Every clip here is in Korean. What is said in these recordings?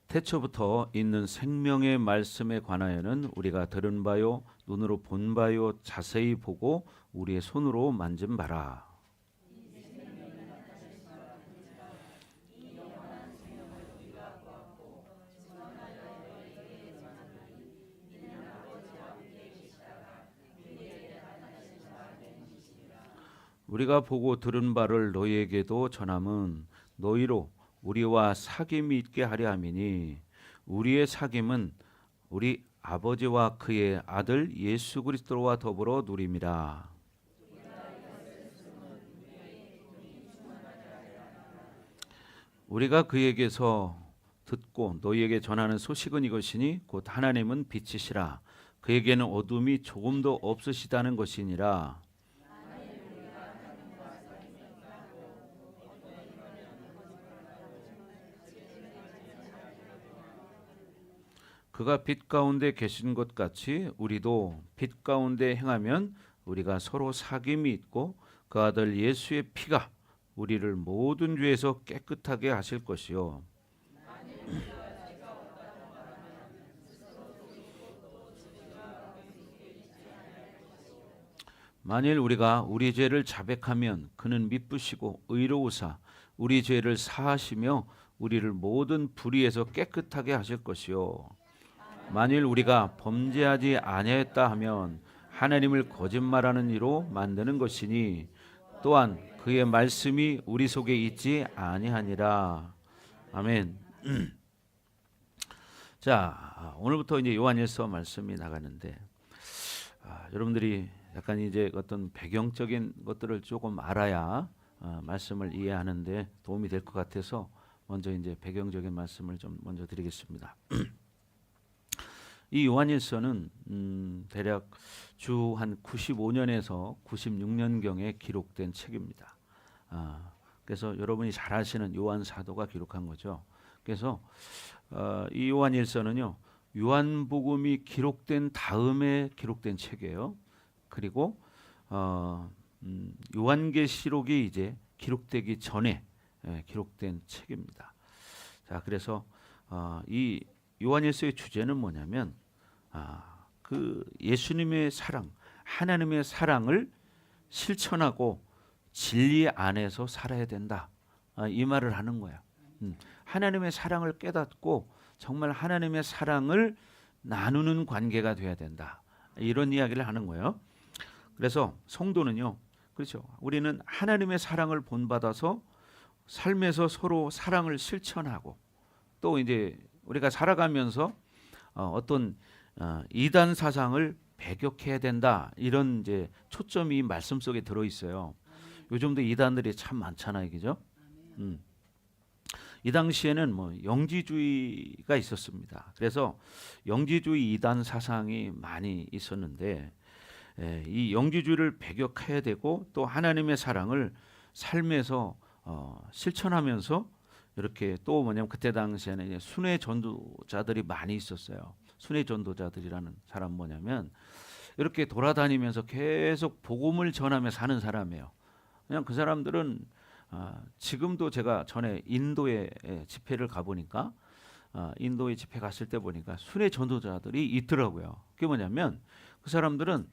태초부터 있는 생명의 말씀에 관하여는 우리가 들은 바요 눈으로 본 바요 자세히 보고 우리의 손으로 만진 바라. 우리가 보고 들은 바를 너희에게도 전함은 너희로 우리와 사귐이 있게 하려 함이니 우리의 사귐은 우리 아버지와 그의 아들 예수 그리스도와 더불어 누림이라. 우리가 그에게서 듣고 너희에게 전하는 소식은 이것이니 곧 하나님은 빛이시라. 그에게는 어둠이 조금도 없으시다는 것이니라. 그가 빛 가운데 계신 것 같이 우리도 빛 가운데 행하면 우리가 서로 사귐이 있고 그 아들 예수의 피가 우리를 모든 죄에서 깨끗하게 하실 것이요. 만일 우리가 우리 죄를 자백하면 그는 미쁘시고 의로우사 우리 죄를 사하시며 우리를 모든 불의에서 깨끗하게 하실 것이요. 만일 우리가 범죄하지 아니했다 하면 하나님을 거짓말하는 이로 만드는 것이니 또한 그의 말씀이 우리 속에 있지 아니하니라. 아멘. 자, 오늘부터 이제 요한일서 말씀이 나가는데 여러분들이 약간 이제 어떤 배경적인 것들을 조금 알아야 말씀을 이해하는데 도움이 될 것 같아서 먼저 이제 배경적인 말씀을 좀 먼저 드리겠습니다. 이 요한일서는 대략 주 한 95년에서 96년경에 기록된 책입니다. 그래서 여러분이 잘 아시는 요한 사도가 기록한 거죠. 그래서 이 요한일서는요, 요한복음이 기록된 다음에 기록된 책이에요. 그리고 요한계시록이 이제 기록되기 전에 기록된 책입니다. 자, 그래서 이 요한일서의 주제는 뭐냐면 그 예수님의 사랑, 하나님의 사랑을 실천하고 진리 안에서 살아야 된다. 이 말을 하는 거야. 하나님의 사랑을 깨닫고 정말 하나님의 사랑을 나누는 관계가 돼야 된다. 이런 이야기를 하는 거예요. 그래서 성도는요, 그렇죠. 우리는 하나님의 사랑을 본받아서 삶에서 서로 사랑을 실천하고 또 이제 우리가 살아가면서 어떤 이단 사상을 배격해야 된다. 이런 이제 초점이 말씀 속에 들어 있어요. 요즘도 이단들이 참 많잖아요, 그죠? 이 당시에는 뭐 영지주의가 있었습니다. 그래서 영지주의 이단 사상이 많이 있었는데 이 영지주의를 배격해야 되고 또 하나님의 사랑을 삶에서 실천하면서 이렇게 또 뭐냐면 그때 당시에는 이제 순회 전도자들이 많이 있었어요. 순회 전도자들이라는 사람 뭐냐면 이렇게 돌아다니면서 계속 복음을 전하며 사는 사람이에요. 그냥 그 사람들은 지금도 제가 전에 인도에 집회를 가보니까 인도에 집회 갔을 때 보니까 순회 전도자들이 있더라고요. 그게 뭐냐면 그 사람들은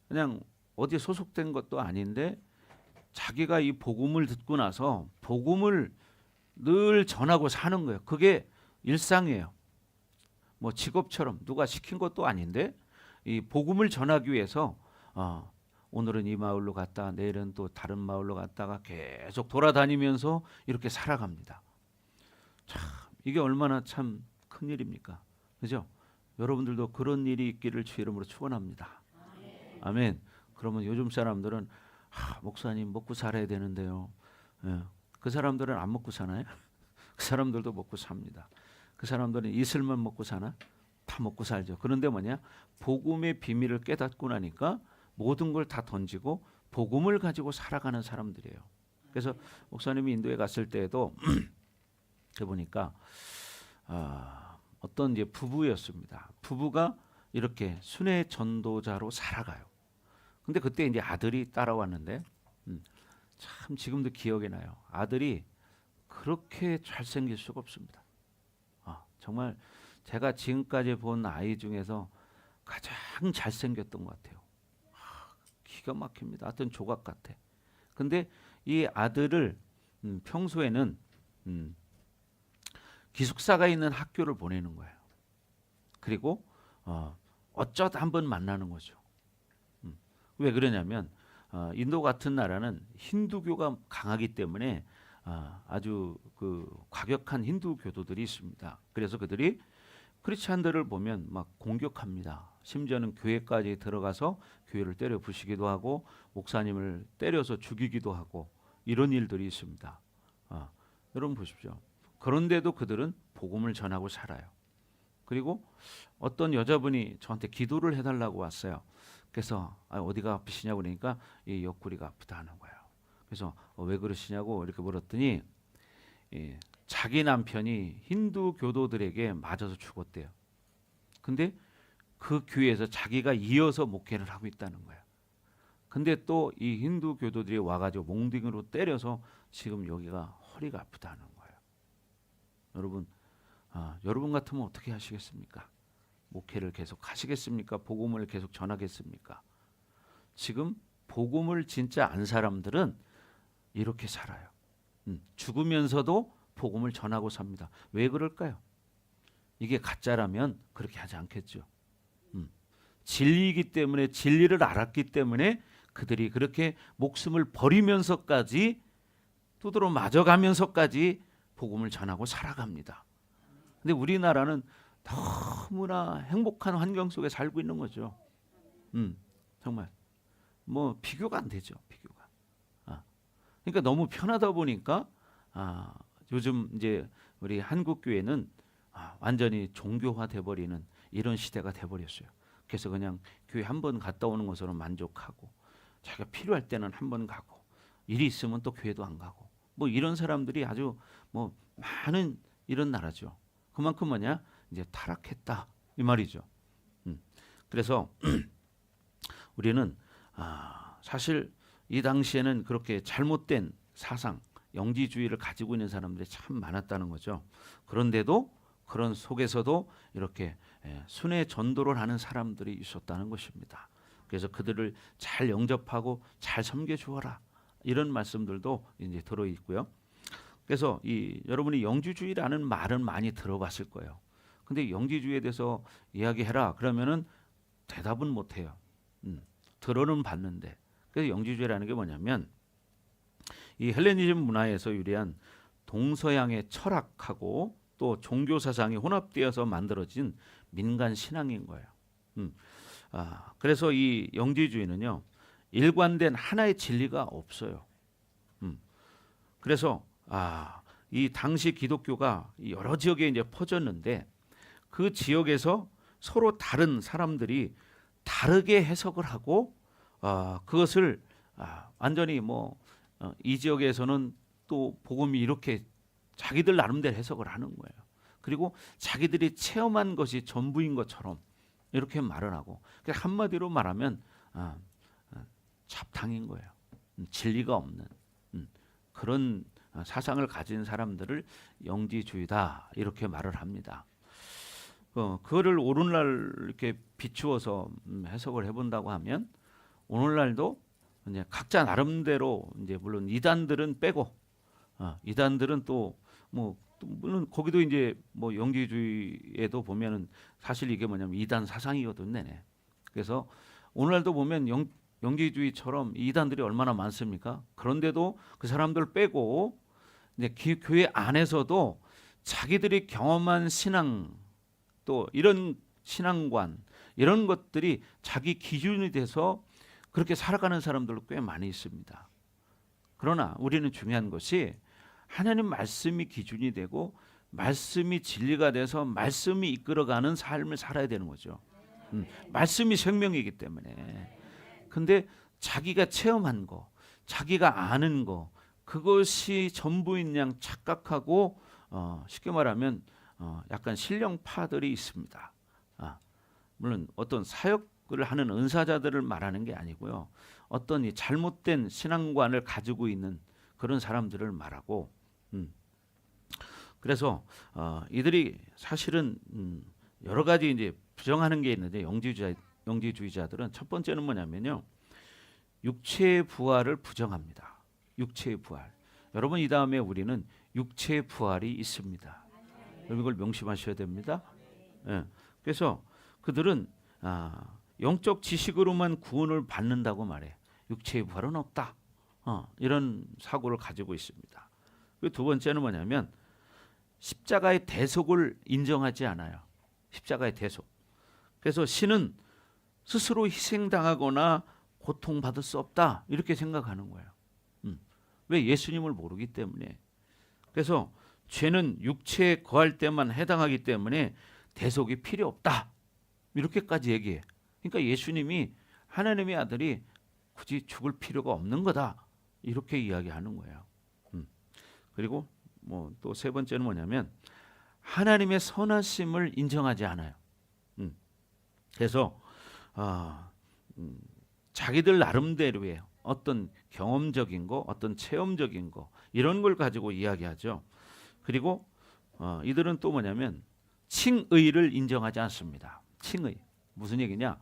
그냥 어디에 소속된 것도 아닌데 자기가 이 복음을 듣고 나서 복음을 늘 전하고 사는 거예요. 그게 일상이에요. 뭐 직업처럼 누가 시킨 것도 아닌데 이 복음을 전하기 위해서 오늘은 이 마을로 갔다 내일은 또 다른 마을로 갔다가 계속 돌아다니면서 이렇게 살아갑니다. 참 이게 얼마나 참 큰일입니까? 그죠? 여러분들도 그런 일이 있기를 주 이름으로 축원합니다. 아멘. 그러면 요즘 사람들은 목사님 먹고 살아야 되는데요. 그 사람들은 안 먹고 사나요? 그 사람들도 먹고 삽니다. 그 사람들은 이슬만 먹고 사나? 다 먹고 살죠. 그런데 뭐냐? 복음의 비밀을 깨닫고 나니까 모든 걸 다 던지고 복음을 가지고 살아가는 사람들이에요. 그래서 목사님이 인도에 갔을 때에도 보니까 어떤 이제 부부였습니다. 부부가 이렇게 순회 전도자로 살아가요. 근데 그때 이제 아들이 따라왔는데 참 지금도 기억이 나요. 아들이 그렇게 잘생길 수가 없습니다. 정말 제가 지금까지 본 아이 중에서 가장 잘생겼던 것 같아요. 기가 막힙니다. 하여튼 조각 같아. 근데 이 아들을 평소에는 기숙사가 있는 학교를 보내는 거예요. 그리고 어쩌다 한번 만나는 거죠. 왜 그러냐면 인도 같은 나라는 힌두교가 강하기 때문에 아주 그 과격한 힌두 교도들이 있습니다. 그래서 그들이 크리스찬들을 보면 막 공격합니다. 심지어는 교회까지 들어가서 교회를 때려 부시기도 하고 목사님을 때려서 죽이기도 하고 이런 일들이 있습니다. 여러분 보십시오. 그런데도 그들은 복음을 전하고 살아요. 그리고 어떤 여자분이 저한테 기도를 해달라고 왔어요. 그래서 어디가 아프시냐고 그러니까 이 옆구리가 아프다 하는 거예요. 그래서 왜 그러시냐고 이렇게 물었더니 자기 남편이 힌두 교도들에게 맞아서 죽었대요. 근데 그 교회에서 자기가 이어서 목회를 하고 있다는 거예요. 근데 또 이 힌두 교도들이 와가지고 몽둥이로 때려서 지금 여기가 허리가 아프다는 거예요. 여러분, 여러분 같으면 어떻게 하시겠습니까? 목회를 계속 하시겠습니까? 복음을 계속 전하겠습니까? 지금 복음을 진짜 안 사람들은 이렇게 살아요. 죽으면서도 복음을 전하고 삽니다. 왜 그럴까요? 이게 가짜라면 그렇게 하지 않겠죠. 진리이기 때문에, 진리를 알았기 때문에 그들이 그렇게 목숨을 버리면서까지 두드러 맞아가면서까지 복음을 전하고 살아갑니다. 근데 우리나라는 너무나 행복한 환경 속에 살고 있는 거죠. 정말 뭐 비교가 안 되죠. 비교가. 그러니까 너무 편하다 보니까 요즘 이제 우리 한국 교회는 완전히 종교화돼 버리는 이런 시대가 돼 버렸어요. 그래서 그냥 교회 한 번 갔다 오는 것으로 만족하고 자기가 필요할 때는 한 번 가고 일이 있으면 또 교회도 안 가고 뭐 이런 사람들이 아주 뭐 많은 이런 나라죠. 그만큼 뭐냐 이제 타락했다 이 말이죠. 그래서 우리는 사실 이 당시에는 그렇게 잘못된 사상, 영지주의를 가지고 있는 사람들이 참 많았다는 거죠. 그런데도 그런 속에서도 이렇게 순회 전도를 하는 사람들이 있었다는 것입니다. 그래서 그들을 잘 영접하고 잘 섬겨 주어라 이런 말씀들도 이제 들어 있고요. 그래서 여러분이 영지주의라는 말은 많이 들어봤을 거예요. 근데 영지주의에 대해서 이야기해라 그러면은 대답은 못 해요. 들어는 봤는데. 그래서 영지주의라는 게 뭐냐면 이 헬레니즘 문화에서 유래한 동서양의 철학하고 또 종교 사상이 혼합되어서 만들어진 민간 신앙인 거예요. 그래서 이 영지주의는요 일관된 하나의 진리가 없어요. 그래서 이 당시 기독교가 여러 지역에 이제 퍼졌는데 그 지역에서 서로 다른 사람들이 다르게 해석을 하고 그것을 완전히 이 지역에서는 또 복음이 이렇게 자기들 나름대로 해석을 하는 거예요. 그리고 자기들이 체험한 것이 전부인 것처럼 이렇게 말을 하고 한마디로 말하면 잡탕인 거예요. 진리가 없는 그런 사상을 가진 사람들을 영지주의다 이렇게 말을 합니다. 그거를 오늘날 이렇게 비추어서 해석을 해본다고 하면 오늘날도 이제 각자 나름대로 이제 물론 이단들은 빼고 이단들은 또 물론 거기도 이제 영지주의에도 보면은 사실 이게 뭐냐면 이단 사상이거든요. 그래서 오늘날도 보면 영지주의처럼 이단들이 얼마나 많습니까? 그런데도 그 사람들 빼고 이제 교회 안에서도 자기들이 경험한 신앙 또 이런 신앙관 이런 것들이 자기 기준이 돼서 그렇게 살아가는 사람들도 꽤 많이 있습니다. 그러나 우리는 중요한 것이 하나님 말씀이 기준이 되고 말씀이 진리가 돼서 말씀이 이끌어가는 삶을 살아야 되는 거죠. 말씀이 생명이기 때문에. 근데 자기가 체험한 거, 자기가 아는 거 그것이 전부인 양 착각하고 쉽게 말하면 약간 신령파들이 있습니다. 물론 어떤 사역을 하는 은사자들을 말하는 게 아니고요. 어떤 이 잘못된 신앙관을 가지고 있는 그런 사람들을 말하고 그래서 이들이 사실은 여러 가지 이제 부정하는 게 있는데 영지주의자들은 첫 번째는 뭐냐면요. 육체의 부활을 부정합니다. 육체의 부활. 여러분 이 다음에 우리는 육체의 부활이 있습니다. 여러분 이걸 명심하셔야 됩니다. 예. 그래서 그들은 영적 지식으로만 구원을 받는다고 말해. 육체의 부활은 없다. 이런 사고를 가지고 있습니다. 그리고 두 번째는 뭐냐면 십자가의 대속을 인정하지 않아요. 십자가의 대속. 그래서 신은 스스로 희생당하거나 고통받을 수 없다 이렇게 생각하는 거예요. 왜? 예수님을 모르기 때문에. 그래서 죄는 육체에 거할 때만 해당하기 때문에 대속이 필요 없다 이렇게까지 얘기해. 그러니까 예수님이 하나님의 아들이 굳이 죽을 필요가 없는 거다 이렇게 이야기하는 거예요. 그리고 뭐 또 세 번째는 뭐냐면 하나님의 선하심을 인정하지 않아요. 그래서 자기들 나름대로의 어떤 경험적인 거, 어떤 체험적인 거 이런 걸 가지고 이야기하죠. 그리고 이들은 또 뭐냐면 칭의를 인정하지 않습니다. 칭의 무슨 얘기냐?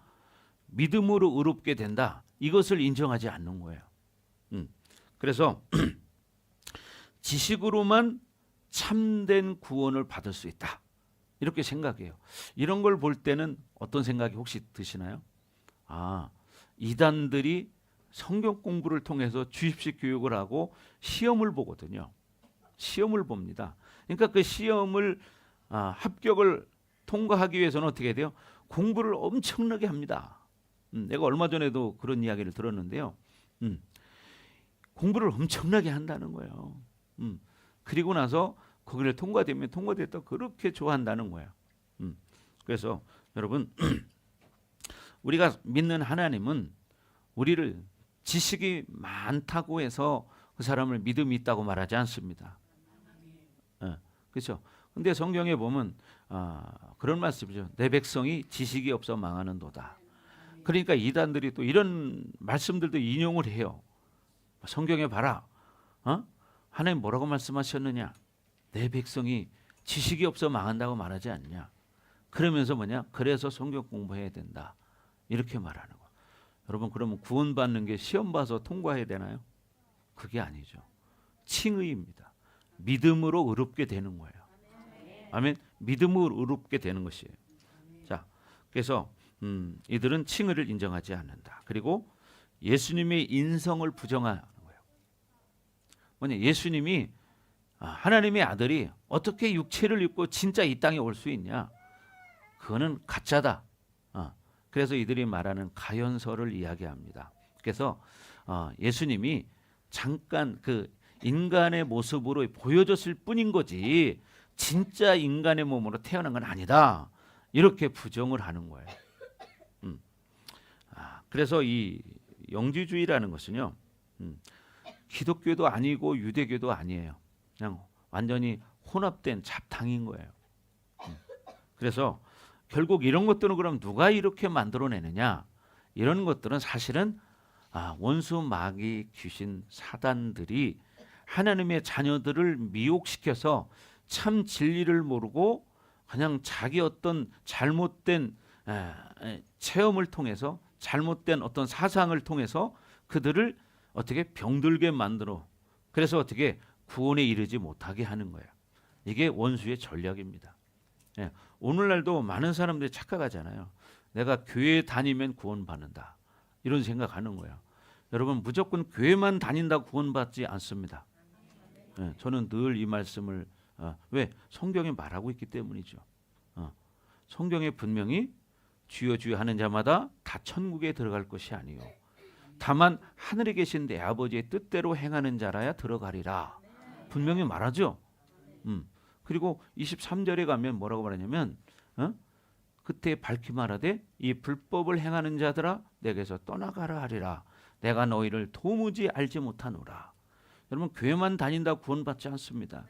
믿음으로 의롭게 된다. 이것을 인정하지 않는 거예요. 그래서 지식으로만 참된 구원을 받을 수 있다. 이렇게 생각해요. 이런 걸 볼 때는 어떤 생각이 혹시 드시나요? 이단들이 성경 공부를 통해서 주입식 교육을 하고 시험을 보거든요. 시험을 봅니다. 그러니까 그 시험을 합격을 통과하기 위해서는 어떻게 돼요? 공부를 엄청나게 합니다. 내가 얼마 전에도 그런 이야기를 들었는데요. 공부를 엄청나게 한다는 거예요. 그리고 나서 거기를 통과되면 통과됐다 그렇게 좋아한다는 거예요. 그래서 여러분 우리가 믿는 하나님은 우리를 지식이 많다고 해서 그 사람을 믿음이 있다고 말하지 않습니다. 그렇죠? 근데 성경에 보면 그런 말씀이죠. 내 백성이 지식이 없어 망하는도다. 그러니까 이단들이 또 이런 말씀들도 인용을 해요. 성경에 봐라. 하나님 뭐라고 말씀하셨느냐? 내 백성이 지식이 없어 망한다고 말하지 않냐? 그러면서 뭐냐? 그래서 성경 공부해야 된다. 이렇게 말하는 거. 여러분 그러면 구원받는 게 시험 봐서 통과해야 되나요? 그게 아니죠. 칭의입니다. 믿음으로 의롭게 되는 거예요. 아멘. 믿음으로 의롭게 되는 것이에요. 자, 그래서 이들은 칭의를 인정하지 않는다. 그리고 예수님의 인성을 부정하는 거예요. 뭐냐? 예수님이 하나님의 아들이 어떻게 육체를 입고 진짜 이 땅에 올 수 있냐? 그거는 가짜다. 그래서 이들이 말하는 가연설을 이야기합니다. 그래서 예수님이 잠깐 그 인간의 모습으로 보여줬을 뿐인 거지 진짜 인간의 몸으로 태어난 건 아니다. 이렇게 부정을 하는 거예요. 그래서 이 영지주의라는 것은요. 기독교도 아니고 유대교도 아니에요. 그냥 완전히 혼합된 잡탕인 거예요. 그래서 결국 이런 것들은 그럼 누가 이렇게 만들어내느냐? 이런 것들은 사실은 원수 마귀 귀신 사단들이 하나님의 자녀들을 미혹시켜서 참 진리를 모르고 그냥 자기 어떤 잘못된 체험을 통해서 잘못된 어떤 사상을 통해서 그들을 어떻게 병들게 만들어 그래서 어떻게 구원에 이르지 못하게 하는 거예요. 이게 원수의 전략입니다. 오늘날도 많은 사람들이 착각하잖아요. 내가 교회 다니면 구원받는다. 이런 생각하는 거예요. 여러분 무조건 교회만 다닌다고 구원받지 않습니다. 저는 늘 이 말씀을 왜? 성경에 말하고 있기 때문이죠. 성경에 분명히 주여 주여 하는 자마다 다 천국에 들어갈 것이 아니요 다만 하늘에 계신 내 아버지의 뜻대로 행하는 자라야 들어가리라. 분명히 말하죠. 그리고 23절에 가면 뭐라고 말하냐면 그때 밝히 말하되 이 불법을 행하는 자들아 내게서 떠나가라 하리라. 내가 너희를 도무지 알지 못하노라. 여러분 교회만 다닌다 구원받지 않습니다.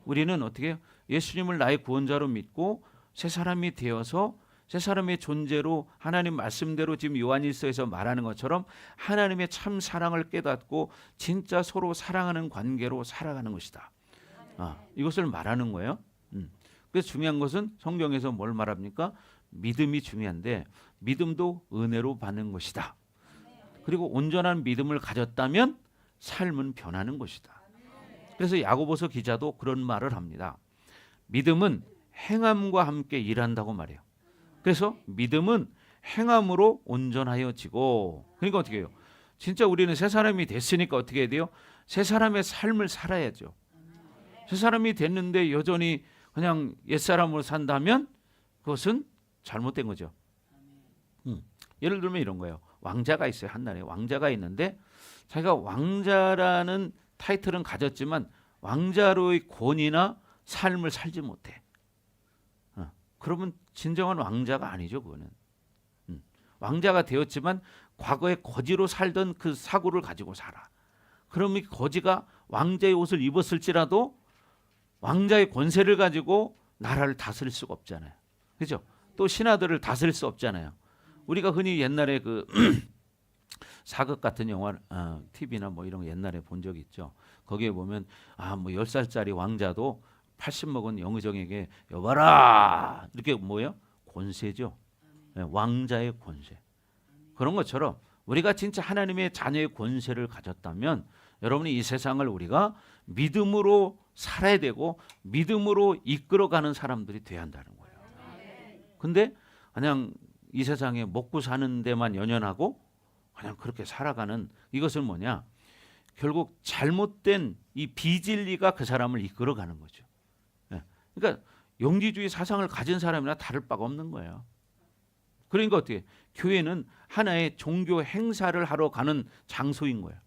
우리는 어떻게 예수님을 나의 구원자로 믿고 새 사람이 되어서 새 사람의 존재로 하나님 말씀대로 지금 요한일서에서 말하는 것처럼 하나님의 참 사랑을 깨닫고 진짜 서로 사랑하는 관계로 살아가는 것이다. 이것을 말하는 거예요. 그래서 중요한 것은 성경에서 뭘 말합니까? 믿음이 중요한데 믿음도 은혜로 받는 것이다. 그리고 온전한 믿음을 가졌다면 삶은 변하는 것이다. 그래서 야고보서 기자도 그런 말을 합니다. 믿음은 행함과 함께 일한다고 말해요. 그래서 믿음은 행함으로 온전하여지고, 그러니까 어떻게 해요? 진짜 우리는 새 사람이 됐으니까 어떻게 해야 돼요? 새 사람의 삶을 살아야죠. 새 사람이 됐는데 여전히 그냥 옛사람으로 산다면 그것은 잘못된 거죠. 예를 들면 이런 거예요. 왕자가 있어요. 한나라에 왕자가 있는데 자기가 왕자라는 타이틀은 가졌지만 왕자로의 권위나 삶을 살지 못해. 그러면 진정한 왕자가 아니죠. 그거는. 왕자가 되었지만 과거에 거지로 살던 그 사고를 가지고 살아. 그러면 거지가 왕자의 옷을 입었을지라도 왕자의 권세를 가지고 나라를 다스릴 수가 없잖아요. 그렇죠? 또 신하들을 다스릴 수 없잖아요. 우리가 흔히 옛날에 그 사극 같은 영화, TV나 뭐 이런 거 옛날에 본 적 있죠. 거기에 보면 뭐 10살짜리 왕자도 80 먹은 영의정에게 여봐라 이렇게 뭐예요? 권세죠. 왕자의 권세. 그런 것처럼 우리가 진짜 하나님의 자녀의 권세를 가졌다면 여러분이 이 세상을 우리가 믿음으로 살아야 되고 믿음으로 이끌어가는 사람들이 돼야 한다는 거예요. 근데 그냥 이 세상에 먹고 사는 데만 연연하고 그냥 그렇게 살아가는, 이것은 뭐냐? 결국 잘못된 이 비진리가 그 사람을 이끌어가는 거죠. 그러니까 영지주의 사상을 가진 사람이나 다를 바가 없는 거예요. 그러니까 어떻게? 교회는 하나의 종교 행사를 하러 가는 장소인 거예요.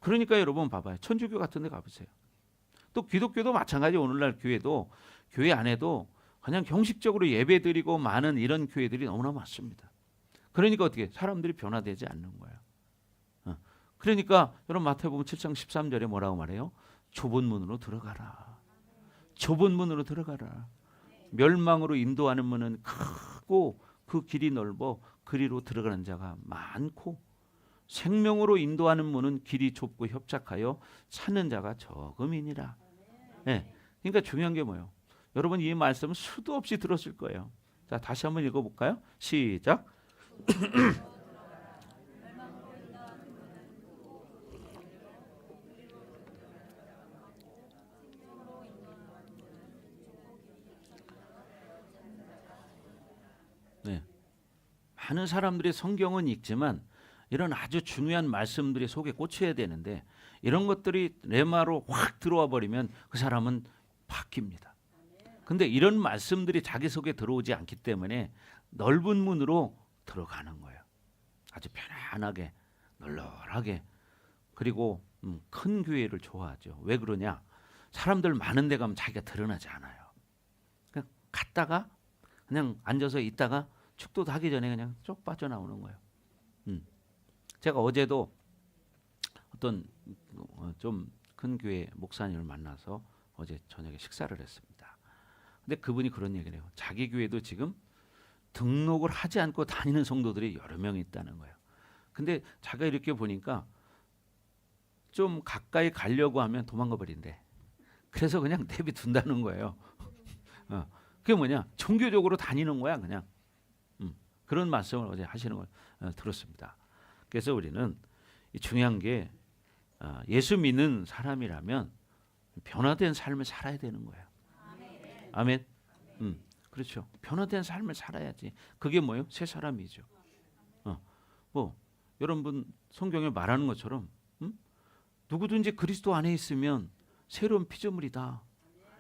그러니까 여러분 봐봐요. 천주교 같은 데 가보세요. 또 기독교도 마찬가지. 오늘날 교회도 교회 안에도 그냥 형식적으로 예배드리고 많은 이런 교회들이 너무나 많습니다. 그러니까 어떻게? 사람들이 변화되지 않는 거예요. 그러니까 여러분 마태복음 7장 13절에 뭐라고 말해요? 좁은 문으로 들어가라. 좁은 문으로 들어가라. 멸망으로 인도하는 문은 크고 그 길이 넓어 그리로 들어가는 자가 많고 생명으로 인도하는 문은 길이 좁고 협착하여 찾는 자가 적음이니라. 그러니까 중요한 게 뭐예요? 여러분 이 말씀은 수도 없이 들었을 거예요. 자, 다시 한번 읽어볼까요? 시작. 많은 사람들이 성경은 읽지만 이런 아주 중요한 말씀들이 속에 꽂혀야 되는데 이런 것들이 레마로 확 들어와 버리면 그 사람은 바뀝니다. 근데 이런 말씀들이 자기 속에 들어오지 않기 때문에 넓은 문으로 들어가는 거예요. 아주 편안하게, 널널하게. 그리고 큰 교회를 좋아하죠. 왜 그러냐? 사람들 많은 데 가면 자기가 드러나지 않아요. 그냥 갔다가 그냥 앉아서 있다가 축도 하기 전에 그냥 쭉 빠져나오는 거예요. 제가 어제도 어떤 좀 큰 교회 목사님을 만나서 어제 저녁에 식사를 했습니다. 근데 그분이 그런 얘기를 해요. 자기 교회도 지금 등록을 하지 않고 다니는 성도들이 여러 명 있다는 거예요. 근데 자기가 이렇게 보니까 좀 가까이 가려고 하면 도망가 버린대. 그래서 그냥 내비둔다는 거예요. 그게 뭐냐? 종교적으로 다니는 거야 그냥. 그런 말씀을 어제 하시는 걸 들었습니다. 그래서 우리는 중요한 게 예수 믿는 사람이라면 변화된 삶을 살아야 되는 거예요. 아멘. 그렇죠. 변화된 삶을 살아야지. 그게 뭐예요? 새 사람이죠. 뭐 여러분 성경에 말하는 것처럼 누구든지 그리스도 안에 있으면 새로운 피조물이다.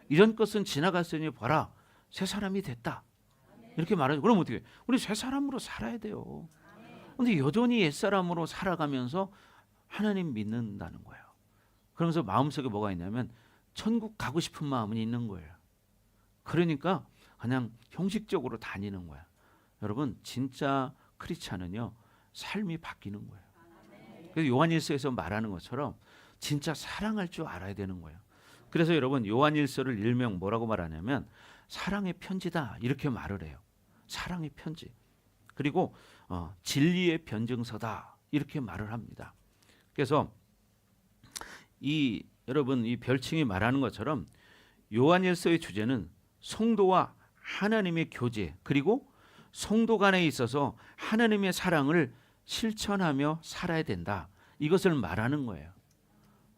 이전 것은 지나갔으니 봐라 새 사람이 됐다. 이렇게 말하죠. 그럼 어떻게? 우리 새 사람으로 살아야 돼요. 그런데 여전히 옛 사람으로 살아가면서 하나님 믿는다는 거예요. 그러면서 마음속에 뭐가 있냐면 천국 가고 싶은 마음은 있는 거예요. 그러니까 그냥 형식적으로 다니는 거야. 여러분 진짜 크리스찬은요 삶이 바뀌는 거예요. 그래서 요한일서에서 말하는 것처럼 진짜 사랑할 줄 알아야 되는 거예요. 그래서 여러분 요한일서를 일명 뭐라고 말하냐면 사랑의 편지다 이렇게 말을 해요. 사랑의 편지. 그리고 진리의 변증서다 이렇게 말을 합니다. 그래서 여러분 이 별칭이 말하는 것처럼 요한일서의 주제는 성도와 하나님의 교제, 그리고 성도 간에 있어서 하나님의 사랑을 실천하며 살아야 된다. 이것을 말하는 거예요.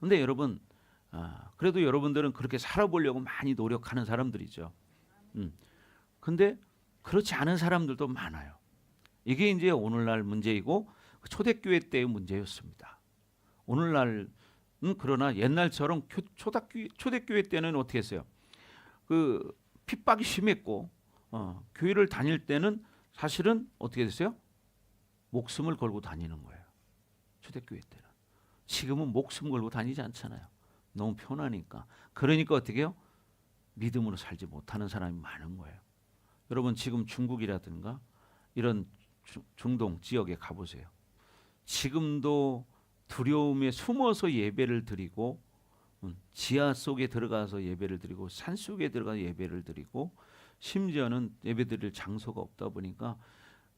근데 여러분, 그래도 여러분들은 그렇게 살아보려고 많이 노력하는 사람들이죠. 근데 그렇지 않은 사람들도 많아요. 이게 이제 오늘날 문제이고 초대교회 때의 문제였습니다. 오늘날은 그러나 옛날처럼 초대교회 때는 어떻게 했어요? 그 핍박이 심했고 교회를 다닐 때는 사실은 어떻게 됐어요? 목숨을 걸고 다니는 거예요. 초대교회 때는. 지금은 목숨 걸고 다니지 않잖아요. 너무 편하니까. 그러니까 어떻게 해요? 믿음으로 살지 못하는 사람이 많은 거예요. 여러분 지금 중국이라든가 이런 중동 지역에 가보세요. 지금도 두려움에 숨어서 예배를 드리고 지하 속에 들어가서 예배를 드리고 산 속에 들어가서 예배를 드리고 심지어는 예배 드릴 장소가 없다 보니까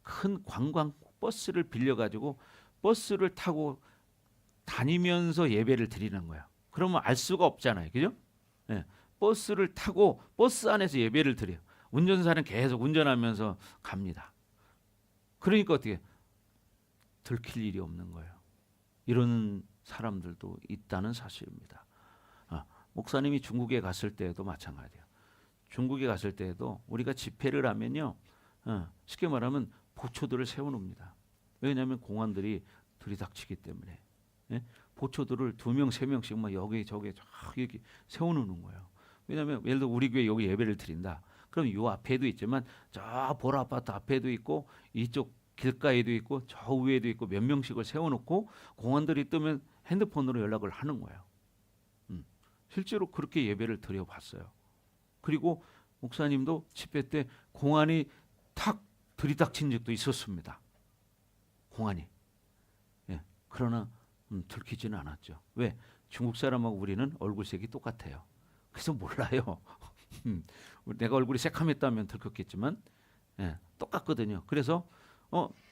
큰 관광 버스를 빌려가지고 버스를 타고 다니면서 예배를 드리는 거야. 그러면 알 수가 없잖아요. 그죠? 네. 버스를 타고 버스 안에서 예배를 드려요. 운전사는 계속 운전하면서 갑니다. 그러니까 어떻게 들킬 일이 없는 거예요. 이런 사람들도 있다는 사실입니다. 목사님이 중국에 갔을 때도 마찬가지예요. 중국에 갔을 때도 우리가 집회를 하면요, 쉽게 말하면 보초들을 세워놓습니다. 왜냐하면 공안들이 들이닥치기 때문에. 예? 보초들을 2명, 3명씩 막 여기 저기 이렇게 세워놓는 거예요. 왜냐하면 예를 들어 우리 교회 여기 예배를 드린다. 그럼 요 앞에도 있지만 저 보라 아파트 앞에도 있고 이쪽 길가에도 있고 저 위에도 있고 몇 명씩을 세워놓고 공안들이 뜨면 핸드폰으로 연락을 하는 거예요. 실제로 그렇게 예배를 드려봤어요. 그리고 목사님도 집회 때 공안이 탁 들이닥친 적도 있었습니다. 공안이. 예. 그러나 들키지는 않았죠. 왜? 중국 사람하고 우리는 얼굴색이 똑같아요. 그래서 몰라요. 내가 얼굴이 새카맸다면 들켰겠지만 똑같거든요. 그래서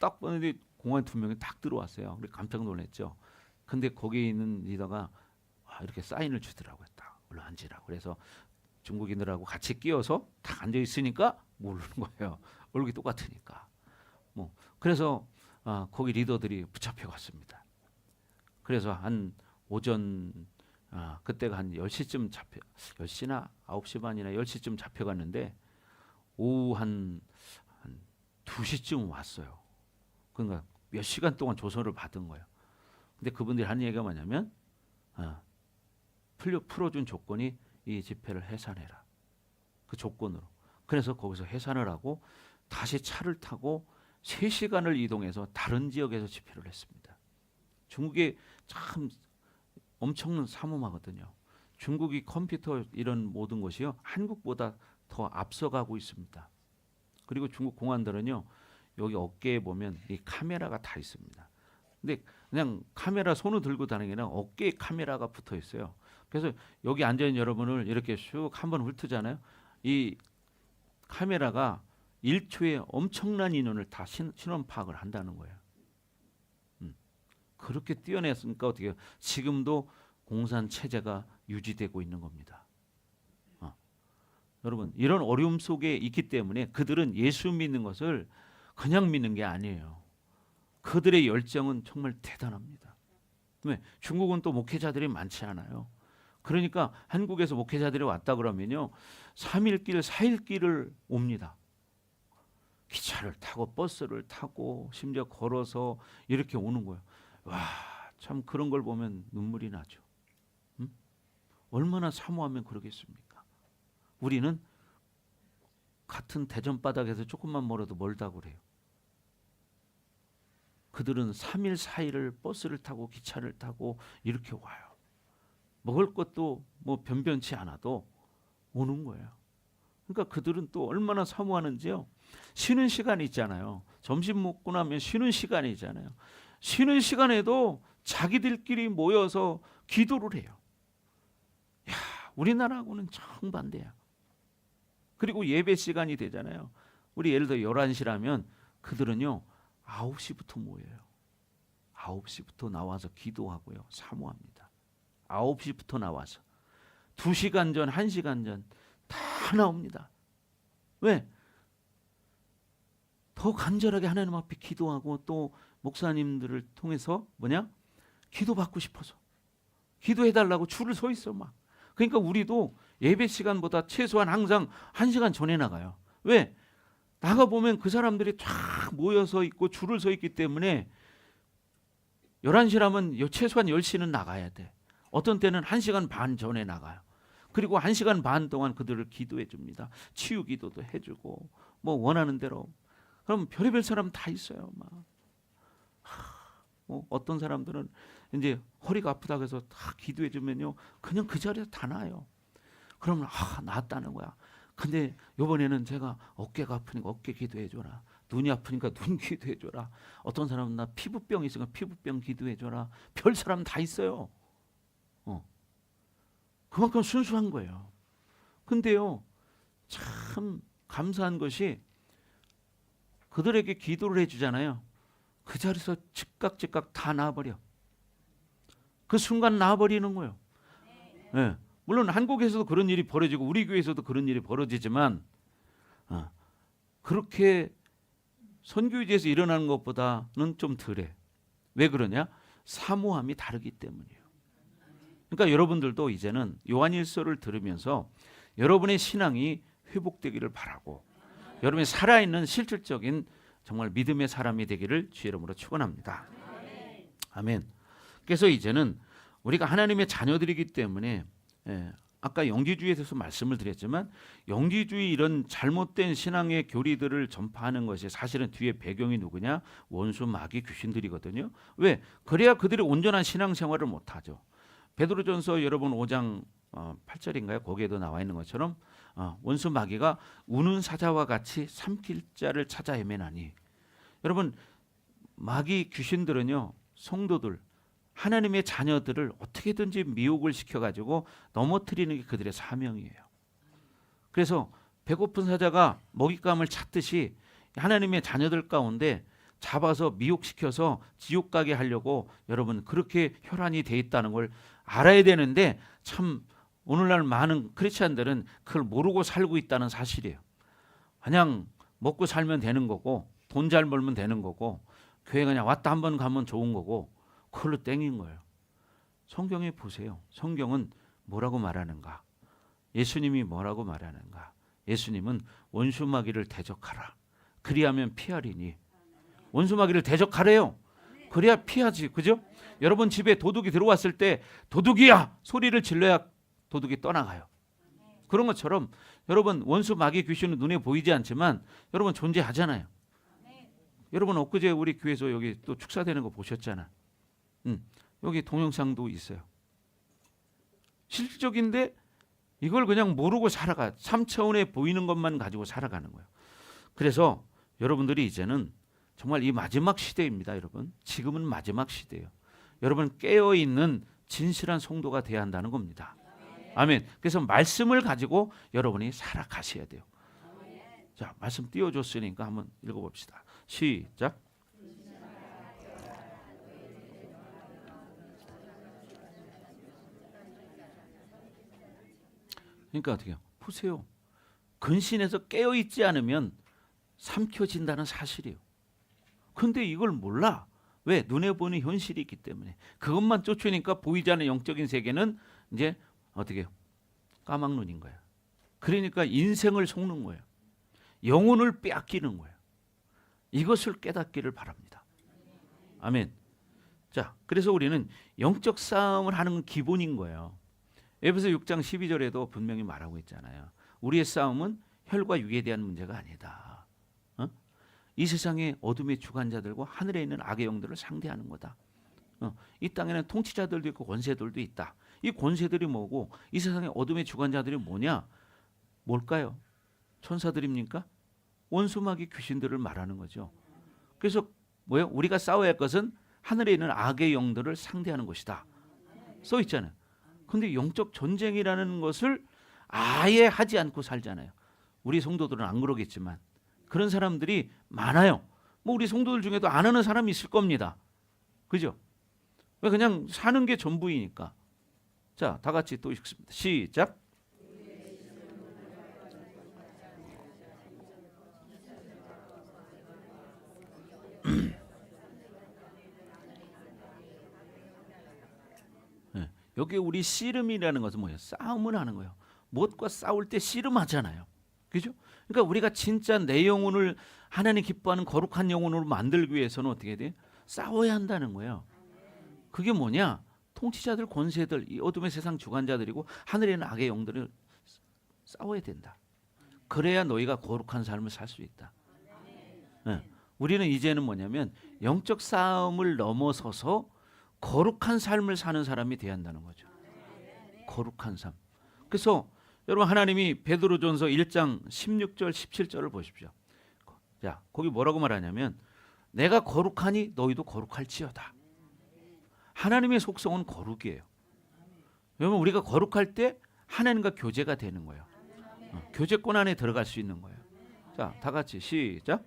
딱 보는데 공안 2명이 딱 들어왔어요. 우리 깜짝 놀랐죠. 근데 거기에 있는 리더가 이렇게 사인을 주더라고요. 딱 올라앉으라고. 그래서 중국인들하고 같이 끼어서 딱 앉아 있으니까 모르는 거예요. 얼굴이 똑같으니까. 그래서 거기 리더들이 붙잡혀 갔습니다. 그래서 한 오전 그때가 한 10시쯤 10시나 9시 반이나 10시쯤 잡혀갔는데 오후 한 2시쯤 왔어요. 그러니까 몇 시간 동안 조서를 받은 거예요. 근데 그분들이 하는 얘기가 뭐냐면 풀어준 조건이 이 집회를 해산해라. 그 조건으로. 그래서 거기서 해산을 하고 다시 차를 타고 3시간을 이동해서 다른 지역에서 집회를 했습니다. 중국이 참 엄청난 삼엄하거든요. 중국이 컴퓨터 이런 모든 것이요 한국보다 더 앞서가고 있습니다. 그리고 중국 공안들은요 여기 어깨에 보면 이 카메라가 다 있습니다. 근데 그냥 카메라 손을 들고 다니는 게 아니라 어깨에 카메라가 붙어 있어요. 그래서 여기 앉아 있는 여러분을 이렇게 슉 한번 훑잖아요. 이 카메라가 1초에 엄청난 인원을 다 신원 파악을 한다는 거예요. 그렇게 뛰어냈으니까 어떻게 해요? 지금도 공산 체제가 유지되고 있는 겁니다. 여러분 이런 어려움 속에 있기 때문에 그들은 예수 믿는 것을 그냥 믿는 게 아니에요. 그들의 열정은 정말 대단합니다. 왜? 중국은 또 목회자들이 많지 않아요. 그러니까 한국에서 목회자들이 왔다 그러면요 3일길 4일길을 옵니다. 기차를 타고 버스를 타고 심지어 걸어서 이렇게 오는 거예요. 와, 참 그런 걸 보면 눈물이 나죠. 얼마나 사모하면 그러겠습니까? 우리는 같은 대전 바닥에서 조금만 멀어도 멀다고 그래요. 그들은 3일 4일을 버스를 타고 기차를 타고 이렇게 와요. 먹을 것도 뭐 변변치 않아도 오는 거예요. 그러니까 그들은 또 얼마나 사모하는지요. 쉬는 시간이 있잖아요. 점심 먹고 나면 쉬는 시간이 있잖아요. 쉬는 시간에도 자기들끼리 모여서 기도를 해요. 야, 우리나라하고는 정반대야. 그리고 예배 시간이 되잖아요. 우리 예를 들어 11시라면 그들은요 9시부터 모여요. 9시부터 나와서 기도하고요. 사모합니다. 9시부터 나와서 2시간 전, 1시간 전 다 나옵니다. 왜? 더 간절하게 하나님 앞에 기도하고 또 목사님들을 통해서 기도받고 싶어서 기도해달라고 줄을 서 있어 막. 그러니까 우리도 예배 시간보다 최소한 항상 1시간 전에 나가요. 왜? 나가보면 그 사람들이 쫙 모여서 있고 줄을 서 있기 때문에 11시라면 최소한 10시는 나가야 돼. 어떤 때는 1시간 반 전에 나가요. 그리고 1시간 반 동안 그들을 기도해 줍니다. 치유 기도도 해주고 뭐 원하는 대로. 그럼 별의별 사람 다 있어요. 뭐 어떤 사람들은 이제 허리가 아프다고 해서 다 기도해 주면요, 그냥 그 자리에서 다 나아요. 그러면 나았다는 거야. 근데 이번에는 제가 어깨가 아프니까 어깨 기도해 줘라. 눈이 아프니까 눈 기도해 줘라. 어떤 사람은 나 피부병이 있으니까 피부병 기도해 줘라. 별 사람 다 있어요. 그만큼 순수한 거예요. 근데요, 참 감사한 것이 그들에게 기도를 해주잖아요. 그 자리에서 즉각 다 나아버려. 그 순간 나아버리는 거예요. 네. 물론 한국에서도 그런 일이 벌어지고 우리 교회에서도 그런 일이 벌어지지만 그렇게 선교지에서 일어나는 것보다는 좀 덜해. 왜 그러냐? 사모함이 다르기 때문이에요. 그러니까 여러분들도 이제는 요한일서를 들으면서 여러분의 신앙이 회복되기를 바라고 여러분이 살아있는 실질적인 정말 믿음의 사람이 되기를 주의 이름으로 축원합니다. 아멘. 그래서 이제는 우리가 하나님의 자녀들이기 때문에 아까 영지주의에 대해서 말씀을 드렸지만 영지주의 이런 잘못된 신앙의 교리들을 전파하는 것이 사실은 뒤에 배경이 누구냐? 원수 마귀 귀신들이거든요. 왜? 그래야 그들이 온전한 신앙생활을 못하죠. 베드로전서 여러분 5장 8절인가요? 거기에도 나와 있는 것처럼 원수 마귀가 우는 사자와 같이 삼킬 자를 찾아 헤매나니. 여러분 마귀 귀신들은요, 성도들 하나님의 자녀들을 어떻게든지 미혹을 시켜가지고 넘어뜨리는 게 그들의 사명이에요. 그래서 배고픈 사자가 먹잇감을 찾듯이 하나님의 자녀들 가운데 잡아서 미혹시켜서 지옥 가게 하려고 여러분 그렇게 혈안이 돼 있다는 걸 알아야 되는데 참 오늘날 많은 크리스찬들은 그걸 모르고 살고 있다는 사실이에요. 그냥 먹고 살면 되는 거고 돈 잘 벌면 되는 거고 교회 그냥 왔다 한번 가면 좋은 거고 그걸로 땡인 거예요. 성경에 보세요. 성경은 뭐라고 말하는가? 예수님이 뭐라고 말하는가? 예수님은 원수마귀를 대적하라. 그리하면 피하리니. 원수마귀를 대적하래요. 그래야 피하지. 그죠? 여러분 집에 도둑이 들어왔을 때 도둑이야! 소리를 질러야 도둑이 떠나가요. 그런 것처럼 여러분 원수마귀 귀신은 눈에 보이지 않지만 여러분 존재하잖아요. 여러분 엊그제 우리 교회에서 여기 또 축사되는 거 보셨잖아. 여기 동영상도 있어요. 실질적인데 이걸 그냥 모르고 살아가. 3차원에 보이는 것만 가지고 살아가는 거예요. 그래서 여러분들이 이제는 정말 이 마지막 시대입니다. 여러분 지금은 마지막 시대예요. 여러분 깨어있는 진실한 성도가 돼야 한다는 겁니다. 아멘. 그래서 말씀을 가지고 여러분이 살아가셔야 돼요. 자, 말씀 띄워줬으니까 한번 읽어봅시다. 시작. 그러니까 어떻게 해요? 보세요. 근신에서 깨어있지 않으면 삼켜진다는 사실이에요. 근데 이걸 몰라. 왜? 눈에 보는 현실이 있기 때문에. 그것만 쫓으니까 보이지 않는 영적인 세계는 이제 어떻게 해요? 까막눈인 거예요. 그러니까 인생을 속는 거예요. 영혼을 빼앗기는 거예요. 이것을 깨닫기를 바랍니다. 아멘. 자, 그래서 우리는 영적 싸움을 하는 건 기본인 거예요. 에베소 6장 12절에도 분명히 말하고 있잖아요. 우리의 싸움은 혈과 육에 대한 문제가 아니다. 이 세상의 어둠의 주관자들과 하늘에 있는 악의 영들을 상대하는 거다. 이 땅에는 통치자들도 있고 권세들도 있다. 이 권세들이 뭐고 이 세상의 어둠의 주관자들이 뭐냐? 뭘까요? 천사들입니까? 원수마귀 귀신들을 말하는 거죠. 그래서 뭐예요? 우리가 싸워야 할 것은 하늘에 있는 악의 영들을 상대하는 것이다. 써 있잖아요. 근데 영적 전쟁이라는 것을 아예 하지 않고 살잖아요. 우리 성도들은 안 그러겠지만 그런 사람들이 많아요. 뭐 우리 성도들 중에도 안 하는 사람이 있을 겁니다. 그죠? 왜? 그냥 사는 게 전부이니까. 자, 다 같이 또 읽습니다. 시작. 네. 여기 우리 씨름이라는 것은 뭐예요? 싸움을 하는 거예요. 무엇과 싸울 때 씨름하잖아요. 그죠? 그러니까 우리가 진짜 내 영혼을 하나님 기뻐하는 거룩한 영혼으로 만들기 위해서는 어떻게 해야 돼요? 싸워야 한다는 거예요. 그게 뭐냐? 통치자들, 권세들, 이 어둠의 세상 주관자들이고 하늘에 있는 악의 영들을 싸워야 된다. 그래야 너희가 거룩한 삶을 살 수 있다. 네. 우리는 이제는 뭐냐면 영적 싸움을 넘어서서 거룩한 삶을 사는 사람이 돼야 한다는 거죠. 거룩한 삶. 그래서 여러분, 하나님이 베드로전서 1장 16절 17절을 보십시오. 자, 거기 뭐라고 말하냐면 내가 거룩하니 너희도 거룩할지어다. 하나님의 속성은 거룩이에요. 여러분, 우리가 거룩할 때 하나님과 교제가 되는 거예요. 교제권 안에 들어갈 수 있는 거예요. 자, 다 같이 시작.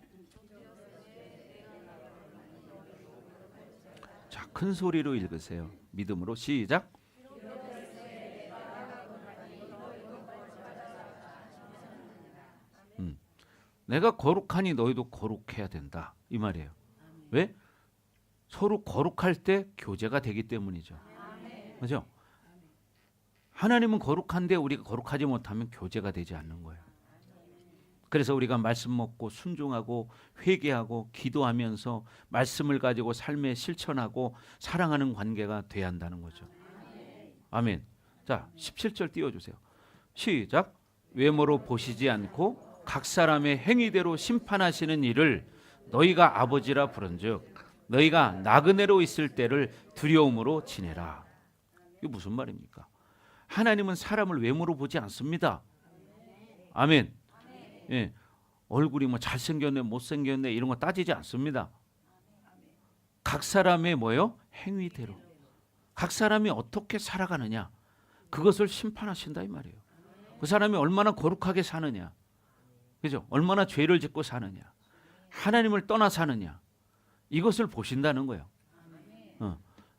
자, 큰 소리로 읽으세요. 믿음으로 시작. 내가 거룩하니 너희도 거룩해야 된다, 이 말이에요. 왜? 서로 거룩할 때 교제가 되기 때문이죠. 그렇죠? 하나님은 거룩한데 우리가 거룩하지 못하면 교제가 되지 않는 거예요. 그래서 우리가 말씀 먹고 순종하고 회개하고 기도하면서 말씀을 가지고 삶에 실천하고 사랑하는 관계가 돼야 한다는 거죠. 아멘. 자, 17절 띄워주세요. 시작. 외모로 보시지 않고 각 사람의 행위대로 심판하시는 이를 너희가 아버지라 부른즉 너희가 나그네로 있을 때를 두려움으로 지내라. 이게 무슨 말입니까? 하나님은 사람을 외모로 보지 않습니다. 아멘. 예, 얼굴이 뭐 잘생겼네 못생겼네 이런 거 따지지 않습니다. 각 사람의 뭐요? 행위대로. 각 사람이 어떻게 살아가느냐 그것을 심판하신다 이 말이에요. 그 사람이 얼마나 거룩하게 사느냐, 그죠? 얼마나 죄를 짓고 사느냐, 하나님을 떠나 사느냐, 이것을 보신다는 거예요.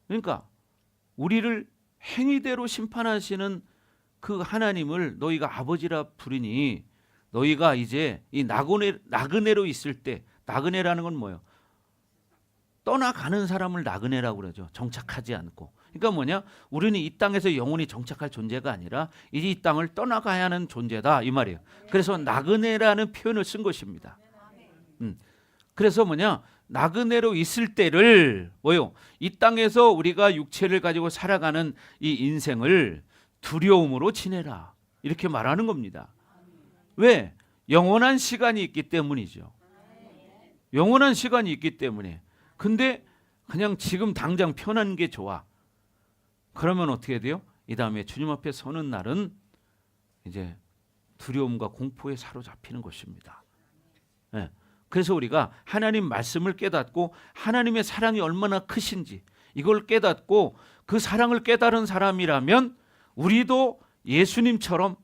그러니까 우리를 행위대로 심판하시는 그 하나님을 너희가 아버지라 부르니 너희가 이제 이 나그네로 있을 때, 나그네라는 건 뭐예요? 떠나가는 사람을 나그네라고 그러죠. 정착하지 않고. 그러니까 뭐냐? 우리는 이 땅에서 영원히 정착할 존재가 아니라 이제 이 땅을 떠나가야 하는 존재다 이 말이에요. 그래서 나그네라는 표현을 쓴 것입니다. 그래서 뭐냐? 나그네로 있을 때를 뭐요? 이 땅에서 우리가 육체를 가지고 살아가는 이 인생을 두려움으로 지내라 이렇게 말하는 겁니다. 왜? 영원한 시간이 있기 때문이죠. 영원한 시간이 있기 때문에. 근데 그냥 지금 당장 편한 게 좋아. 그러면 어떻게 돼요? 이 다음에 주님 앞에 서는 날은 이제 두려움과 공포에 사로잡히는 것입니다. 네. 그래서 우리가 하나님 말씀을 깨닫고 하나님의 사랑이 얼마나 크신지 이걸 깨닫고 그 사랑을 깨달은 사람이라면 우리도 예수님처럼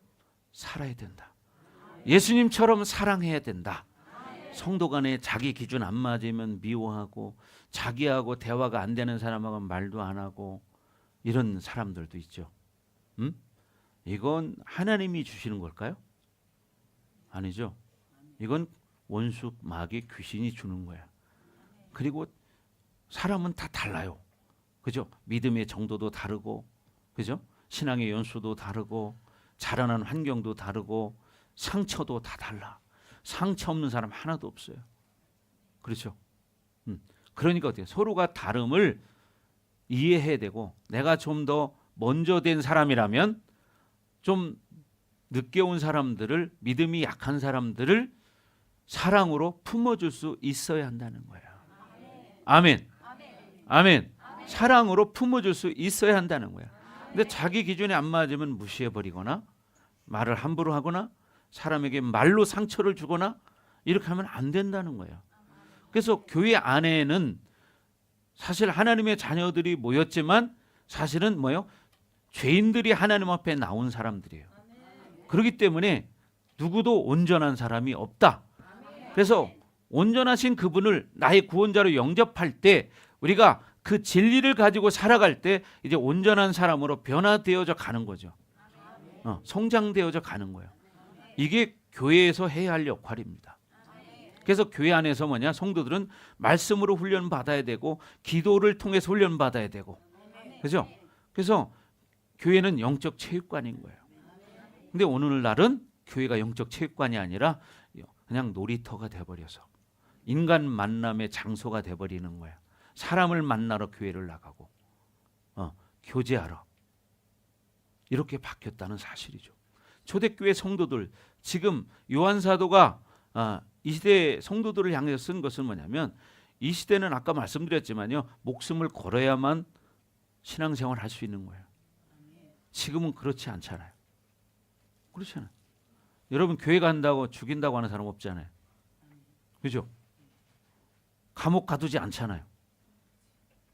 살아야 된다. 예수님처럼 사랑해야 된다. 성도 간에 자기 기준 안 맞으면 미워하고 자기하고 대화가 안 되는 사람하고 말도 안 하고 이런 사람들도 있죠. 이건 하나님이 주시는 걸까요? 아니죠. 이건 원수, 마귀, 귀신이 주는 거야. 그리고 사람은 다 달라요. 그죠? 믿음의 정도도 다르고, 그죠? 신앙의 연수도 다르고, 자라난 환경도 다르고, 상처도 다 달라. 상처 없는 사람 하나도 없어요. 그렇죠? 그러니까 어때요? 서로가 다름을 이해해야 되고, 내가 좀 더 먼저 된 사람이라면 좀 늦게 온 사람들을, 믿음이 약한 사람들을 사랑으로 품어줄 수 있어야 한다는 거예요. 아멘. 아멘. 사랑으로 품어줄 수 있어야 한다는 거예요. 근데 자기 기준에 안 맞으면 무시해버리거나 말을 함부로 하거나 사람에게 말로 상처를 주거나 이렇게 하면 안 된다는 거예요. 그래서 교회 안에는 사실 하나님의 자녀들이 모였지만 사실은 뭐예요? 죄인들이 하나님 앞에 나온 사람들이에요. 그렇기 때문에 누구도 온전한 사람이 없다. 그래서 온전하신 그분을 나의 구원자로 영접할 때 우리가 그 진리를 가지고 살아갈 때 이제 온전한 사람으로 변화되어져 가는 거죠. 성장되어져 가는 거예요. 이게 교회에서 해야 할 역할입니다. 그래서 교회 안에서 뭐냐, 성도들은 말씀으로 훈련 받아야 되고 기도를 통해서 훈련 받아야 되고, 그죠? 그래서 교회는 영적 체육관인 거예요. 근데 오늘날은 교회가 영적 체육관이 아니라 그냥 놀이터가 돼버려서 인간 만남의 장소가 돼버리는 거예요. 사람을 만나러 교회를 나가고 교제하러, 이렇게 바뀌었다는 사실이죠. 초대교회 성도들, 지금 요한 사도가 이 시대 성도들을 향해서 쓴 것은 뭐냐면, 이 시대는 아까 말씀드렸지만요, 목숨을 걸어야만 신앙생활을 할 수 있는 거예요. 지금은 그렇지 않잖아요. 그렇잖아요. 여러분, 교회 간다고 죽인다고 하는 사람 없잖아요. 그죠? 감옥 가두지 않잖아요.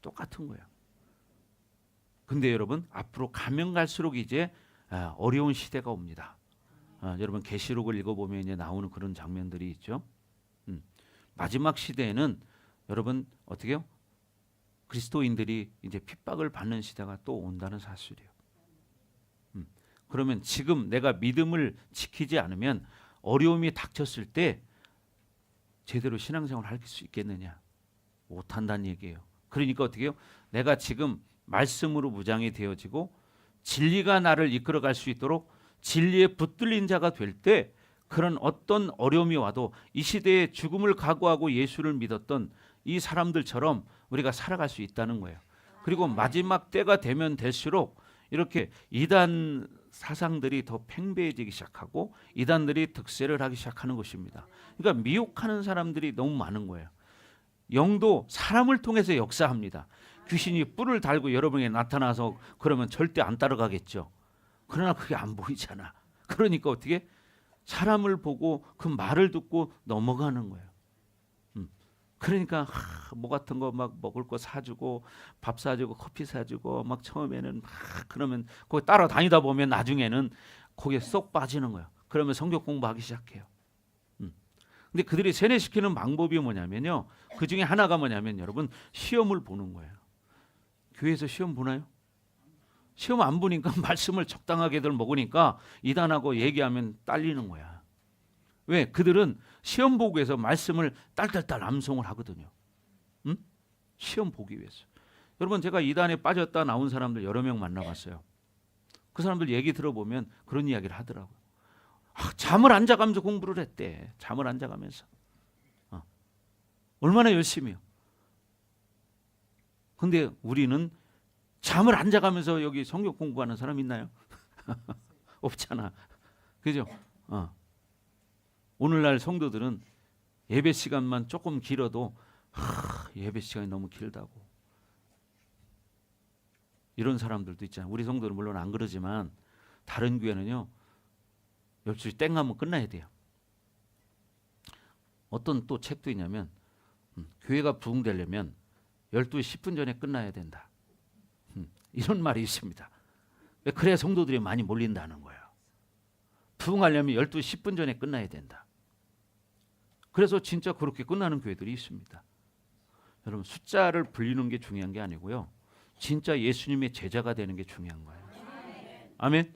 똑같은 거예요. 근데 여러분, 앞으로 가면 갈수록 이제 어려운 시대가 옵니다. 여러분, 계시록을 읽어보면 이제 나오는 그런 장면들이 있죠. 마지막 시대에는 여러분 어떻게 해요? 그리스도인들이 이제 핍박을 받는 시대가 또 온다는 사실이에요. 그러면 지금 내가 믿음을 지키지 않으면 어려움이 닥쳤을 때 제대로 신앙생활을 할 수 있겠느냐? 못한다는 얘기예요. 그러니까 어떻게 해요? 내가 지금 말씀으로 무장이 되어지고 진리가 나를 이끌어갈 수 있도록 진리에 붙들린 자가 될 때, 그런 어떤 어려움이 와도 이 시대에 죽음을 각오하고 예수를 믿었던 이 사람들처럼 우리가 살아갈 수 있다는 거예요. 그리고 마지막 때가 되면 될수록 이렇게 이단 사상들이 더 팽배해지기 시작하고 이단들이 득세를 하기 시작하는 것입니다. 그러니까 미혹하는 사람들이 너무 많은 거예요. 영도 사람을 통해서 역사합니다. 귀신이 뿔을 달고 여러분에게 나타나서 그러면 절대 안 따라가겠죠. 그러나 그게 안 보이잖아. 그러니까 어떻게? 사람을 보고 그 말을 듣고 넘어가는 거예요. 그러니까 뭐 같은 거 막 먹을 거 사주고 밥 사주고 커피 사주고 막 처음에는 막 그러면 거기 따라다니다 보면 나중에는 거기에 쏙 빠지는 거예요. 그러면 성경 공부하기 시작해요. 근데 그들이 세뇌시키는 방법이 뭐냐면요, 그 중에 하나가 뭐냐면 여러분, 시험을 보는 거예요. 교회에서 시험 보나요? 시험 안 보니까 말씀을 적당하게들 먹으니까 이단하고 얘기하면 딸리는 거야. 왜? 그들은 시험 보기 위해서 말씀을 딸딸딸 암송을 하거든요. 시험 보기 위해서. 여러분, 제가 이단에 빠졌다 나온 사람들 여러 명 만나봤어요. 그 사람들 얘기 들어보면 그런 이야기를 하더라고요. 잠을 안 자가면서 공부를 했대. 잠을 안 자가면서. 얼마나 열심히요. 근데 우리는 잠을 안 자가면서 여기 성경 공부하는 사람 있나요? 없잖아. 그죠? 오늘날 성도들은 예배 시간만 조금 길어도 예배 시간이 너무 길다고, 이런 사람들도 있잖아요. 우리 성도는 물론 안 그러지만 다른 교회는요, 12시 땡 하면 끝나야 돼요. 어떤 또 책도 있냐면 교회가 부흥되려면 12시 10분 전에 끝나야 된다. 이런 말이 있습니다. 그래야 성도들이 많이 몰린다는 거예요. 부흥하려면 12시 10분 전에 끝나야 된다. 그래서 진짜 그렇게 끝나는 교회들이 있습니다. 여러분, 숫자를 불리는 게 중요한 게 아니고요, 진짜 예수님의 제자가 되는 게 중요한 거예요. 아멘.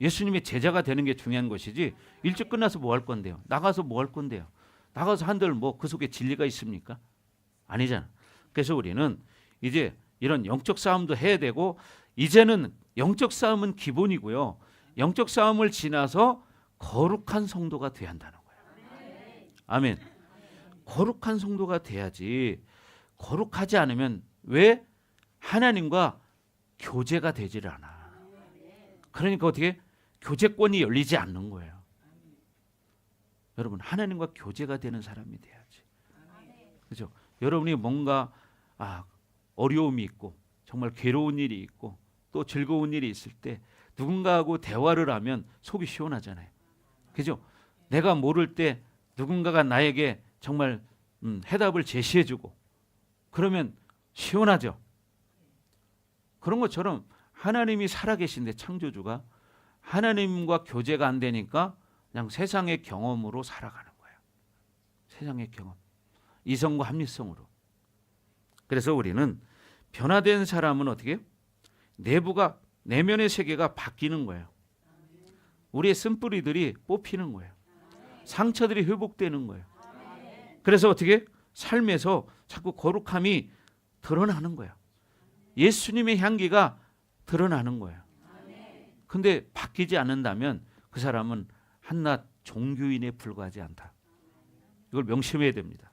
예수님의 제자가 되는 게 중요한 것이지, 일찍 끝나서 뭐 할 건데요? 나가서 뭐 할 건데요? 나가서 한들 뭐 그 속에 진리가 있습니까? 아니잖아. 그래서 우리는 이제 이런 영적 싸움도 해야 되고, 이제는 영적 싸움은 기본이고요, 영적 싸움을 지나서 거룩한 성도가 돼야 한다는 거예요. 아멘. 거룩한 성도가 돼야지. 거룩하지 않으면 왜? 하나님과 교제가 되질 않아. 그러니까 어떻게? 교제권이 열리지 않는 거예요. 여러분, 하나님과 교제가 되는 사람이 돼야지. 그렇죠? 여러분이 뭔가 어려움이 있고 정말 괴로운 일이 있고 또 즐거운 일이 있을 때 누군가하고 대화를 하면 속이 시원하잖아요. 그죠? 내가 모를 때 누군가가 나에게 정말 해답을 제시해주고 그러면 시원하죠. 그런 것처럼 하나님이 살아계신데, 창조주가 하나님과 교제가 안 되니까 그냥 세상의 경험으로 살아가는 거예요. 세상의 경험, 이성과 합리성으로. 그래서 우리는 변화된 사람은 어떻게 해요? 내부가 내면의 세계가 바뀌는 거예요. 우리의 쓴뿌리들이 뽑히는 거예요. 상처들이 회복되는 거예요. 그래서 어떻게 삶에서 자꾸 거룩함이 드러나는 거예요. 예수님의 향기가 드러나는 거예요. 근데 바뀌지 않는다면 그 사람은 한낱 종교인에 불과하지 않다. 이걸 명심해야 됩니다.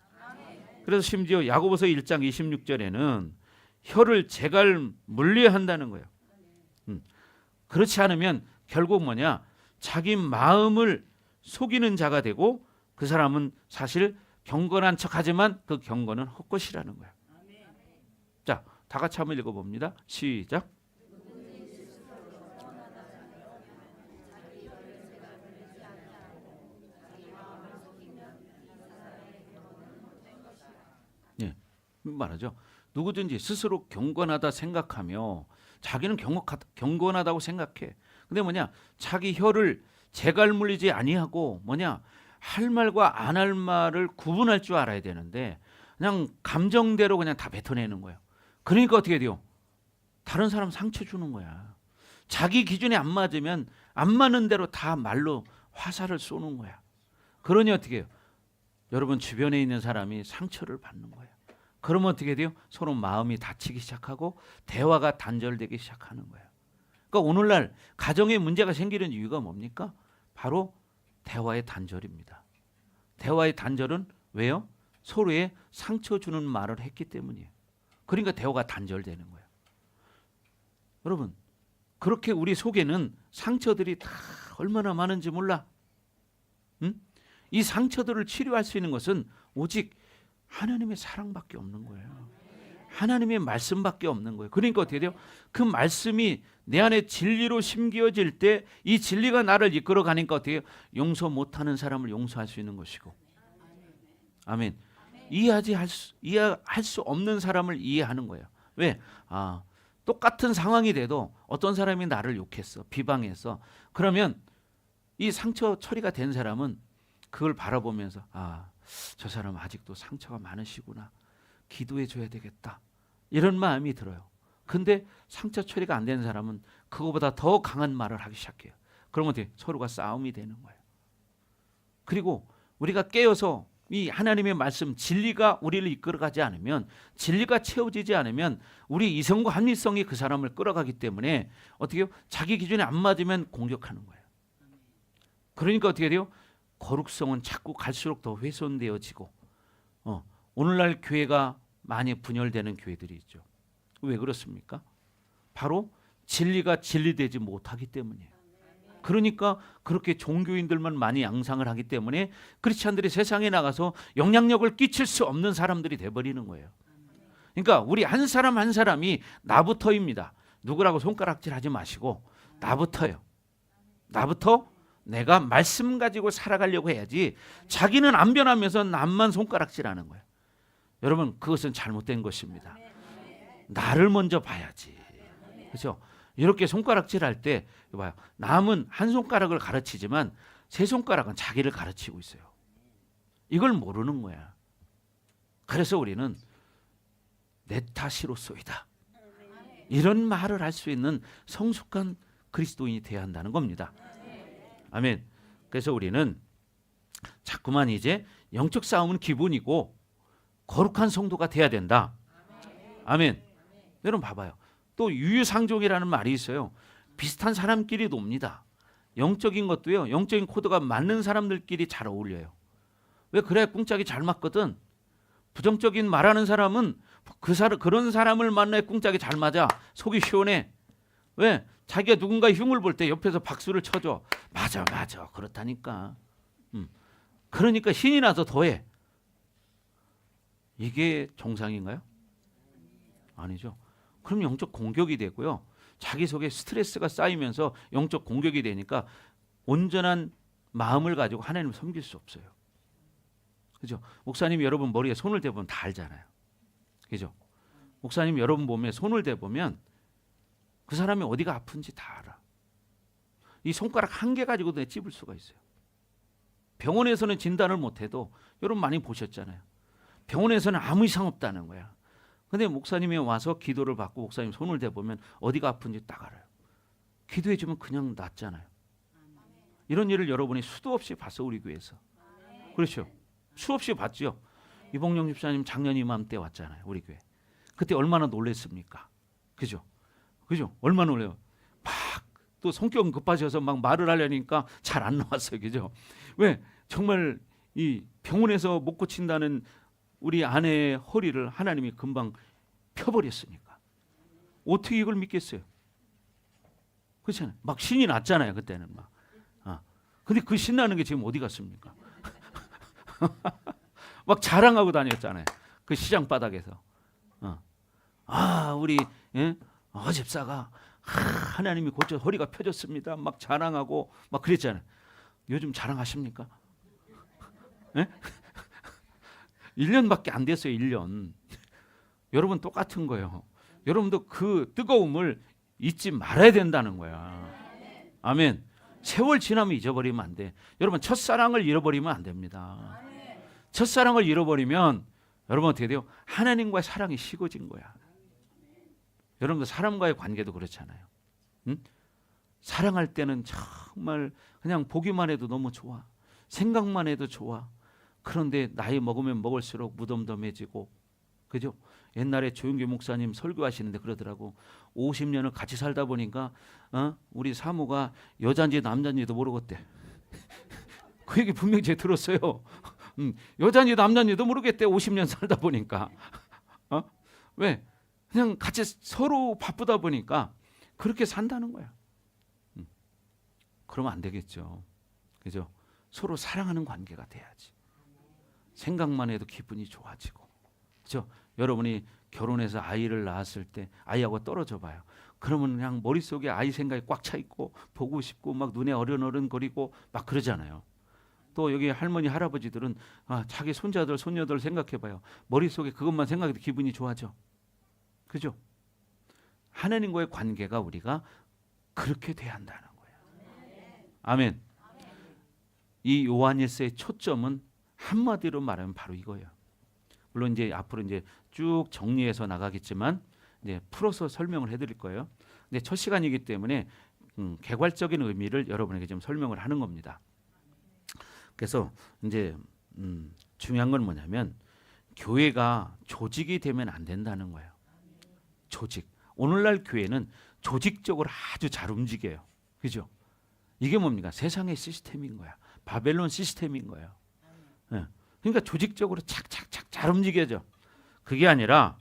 그래서 심지어 야고보서 1장 26절에는 혀를 제갈 물려야 한다는 거예요. 그렇지 않으면 결국 뭐냐? 자기 마음을 속이는 자가 되고 그 사람은 사실 경건한 척하지만 그 경건은 헛것이라는 거예요. 자, 다 같이 한번 읽어봅니다. 시작. 예, 말하죠. 누구든지 스스로 경건하다 생각하며 자기는 경건하다고 생각해. 근데 뭐냐? 자기 혀를 제갈 물리지 아니하고 뭐냐? 할 말과 안 할 말을 구분할 줄 알아야 되는데 그냥 감정대로 그냥 다 뱉어내는 거예요. 그러니까 어떻게 돼요? 다른 사람 상처 주는 거야. 자기 기준에 안 맞으면 안 맞는 대로 다 말로 화살을 쏘는 거야. 그러니 어떻게 해요? 여러분 주변에 있는 사람이 상처를 받는 거예요. 그러면 어떻게 돼요? 서로 마음이 다치기 시작하고 대화가 단절되기 시작하는 거예요. 그러니까 오늘날 가정에 문제가 생기는 이유가 뭡니까? 바로 대화의 단절입니다. 대화의 단절은 왜요? 서로의 상처 주는 말을 했기 때문이에요. 그러니까 대화가 단절되는 거예요. 여러분, 그렇게 우리 속에는 상처들이 다 얼마나 많은지 몰라? 응? 이 상처들을 치료할 수 있는 것은 오직 하나님의 사랑밖에 없는 거예요. 하나님의 말씀밖에 없는 거예요. 그러니까 어떻게 돼요? 그 말씀이 내 안에 진리로 심겨질 때 이 진리가 나를 이끌어 가니까 어떻게 해요? 용서 못하는 사람을 용서할 수 있는 것이고, 아멘. 이해할 수 없는 사람을 이해하는 거예요. 왜? 똑같은 상황이 돼도 어떤 사람이 나를 욕했어, 비방했어. 그러면 이 상처 처리가 된 사람은 그걸 바라보면서 저 사람 아직도 상처가 많으시구나. 기도해 줘야 되겠다. 이런 마음이 들어요. 근데 상처 처리가 안 된 사람은 그거보다 더 강한 말을 하기 시작해요. 그러면 어떻게? 서로가 싸움이 되는 거예요. 그리고 우리가 깨어서 이 하나님의 말씀 진리가 우리를 이끌어가지 않으면, 진리가 채워지지 않으면 우리 이성과 합리성이 그 사람을 끌어가기 때문에 어떻게 해요? 자기 기준에 안 맞으면 공격하는 거예요. 그러니까 어떻게 돼요? 거룩성은 자꾸 갈수록 더 훼손되어지고 오늘날 교회가 많이 분열되는 교회들이 있죠. 왜 그렇습니까? 바로 진리가 진리되지 못하기 때문이에요. 그러니까 그렇게 종교인들만 많이 양상을 하기 때문에 크리스찬들이 세상에 나가서 영향력을 끼칠 수 없는 사람들이 돼버리는 거예요. 그러니까 우리 한 사람 한 사람이 나부터입니다. 누구라고 손가락질하지 마시고 나부터요. 나부터 내가 말씀 가지고 살아가려고 해야지 자기는 안 변하면서 남만 손가락질하는 거예요. 여러분 그것은 잘못된 것입니다. 나를 먼저 봐야지. 그렇죠? 이렇게 손가락질할 때 봐요. 남은 한 손가락을 가르치지만 세 손가락은 자기를 가르치고 있어요. 이걸 모르는 거야. 그래서 우리는 내 탓이로소이다. 이런 말을 할 수 있는 성숙한 그리스도인이 되어야 한다는 겁니다. 아멘. 그래서 우리는 자꾸만 이제 영적 싸움은 기본이고 거룩한 성도가 돼야 된다. 아멘. 여러분 봐봐요. 또 유유상종이라는 말이 있어요. 비슷한 사람끼리 놉니다. 영적인 것도요. 영적인 코드가 맞는 사람들끼리 잘 어울려요. 왜? 그래야 꿍짝이 잘 맞거든. 부정적인 말하는 사람은 그런 사람을 만나야 꿍짝이 잘 맞아. 속이 시원해. 왜? 자기가 누군가 흉을 볼 때 옆에서 박수를 쳐줘. 맞아 그렇다니까. 그러니까 신이 나서 더해. 이게 정상인가요? 아니죠. 그럼 영적 공격이 되고요. 자기 속에 스트레스가 쌓이면서 영적 공격이 되니까 온전한 마음을 가지고 하나님을 섬길 수 없어요. 그죠? 목사님 여러분 머리에 손을 대보면 다 알잖아요. 그죠? 목사님 여러분 몸에 손을 대보면 그 사람이 어디가 아픈지 다 알아. 이 손가락 한 개 가지고도 찝을 수가 있어요. 병원에서는 진단을 못해도 여러분 많이 보셨잖아요. 병원에서는 아무 이상 없다는 거야. 근데 목사님이 와서 기도를 받고 목사님 손을 대보면 어디가 아픈지 딱 알아요. 기도해 주면 그냥 낫잖아요. 이런 일을 여러분이 수도 없이 봤어, 우리 교회에서. 그렇죠? 수없이 봤죠. 이봉영 집사님 작년 이맘때 왔잖아요, 우리 교회. 그때 얼마나 놀랬습니까? 그죠? 그죠? 얼마나 놀래요. 막 또 성격은 급하셔서 막 말을 하려니까 잘 안 나왔어요. 그죠? 왜? 정말 이 병원에서 못 고친다는 우리 아내의 허리를 하나님이 금방 펴버렸으니까. 어떻게 이걸 믿겠어요? 그렇잖아요. 막 신이 났잖아요, 그때는 막. 근데 그 신나는 게 지금 어디 갔습니까? 막 자랑하고 다녔잖아요. 그 시장 바닥에서. 우리 집사가 하나님이 고쳐 허리가 펴졌습니다. 막 자랑하고 막 그랬잖아요. 요즘 자랑하십니까? 1년밖에 안 됐어요. 1년. 여러분 똑같은 거예요. 여러분도 그 뜨거움을 잊지 말아야 된다는 거야. 아멘. 세월 지나면 잊어버리면 안 돼. 여러분 첫사랑을 잃어버리면 안 됩니다. 첫사랑을 잃어버리면 여러분 어떻게 돼요? 하나님과의 사랑이 식어진 거야. 여러분들 사람과의 관계도 그렇잖아요. 응? 사랑할 때는 정말 그냥 보기만 해도 너무 좋아. 생각만 해도 좋아. 그런데 나이 먹으면 먹을수록 무덤덤해지고, 그죠? 옛날에 조용기 목사님 설교하시는데 그러더라고. 50년을 같이 살다 보니까 우리 사모가 여잔지 남잔지도 모르겠대. 그 얘기 분명히 제가 들었어요. 여잔지 남잔지도 모르겠대. 50년 살다 보니까. 왜? 그냥 같이 서로 바쁘다 보니까 그렇게 산다는 거야. 그러면 안 되겠죠. 그죠? 서로 사랑하는 관계가 돼야지. 생각만 해도 기분이 좋아지고. 그죠? 여러분이 결혼해서 아이를 낳았을 때 아이하고 떨어져 봐요. 그러면 그냥 머릿속에 아이 생각이 꽉 차 있고 보고 싶고 막 눈에 어른어른거리고 막 그러잖아요. 또 여기 할머니 할아버지들은 자기 손자들 손녀들 생각해 봐요. 머릿속에 그것만 생각해도 기분이 좋아져. 그죠? 하나님과의 관계가 우리가 그렇게 돼야 한다는 거예요. 아멘. 이 요한일서의 초점은 한마디로 말하면 바로 이거예요. 물론 이제 앞으로 이제 쭉 정리해서 나가겠지만 이제 풀어서 설명을 해드릴 거예요. 근데 첫 시간이기 때문에 개괄적인 의미를 여러분에게 좀 설명을 하는 겁니다. 그래서 이제 중요한 건 뭐냐면 교회가 조직이 되면 안 된다는 거예요. 조직. 오늘날 교회는 조직적으로 아주 잘 움직여요. 그죠? 이게 뭡니까? 세상의 시스템인 거야. 바벨론 시스템인 거예요. 그러니까 조직적으로 착착착 잘 움직여져. 그게 아니라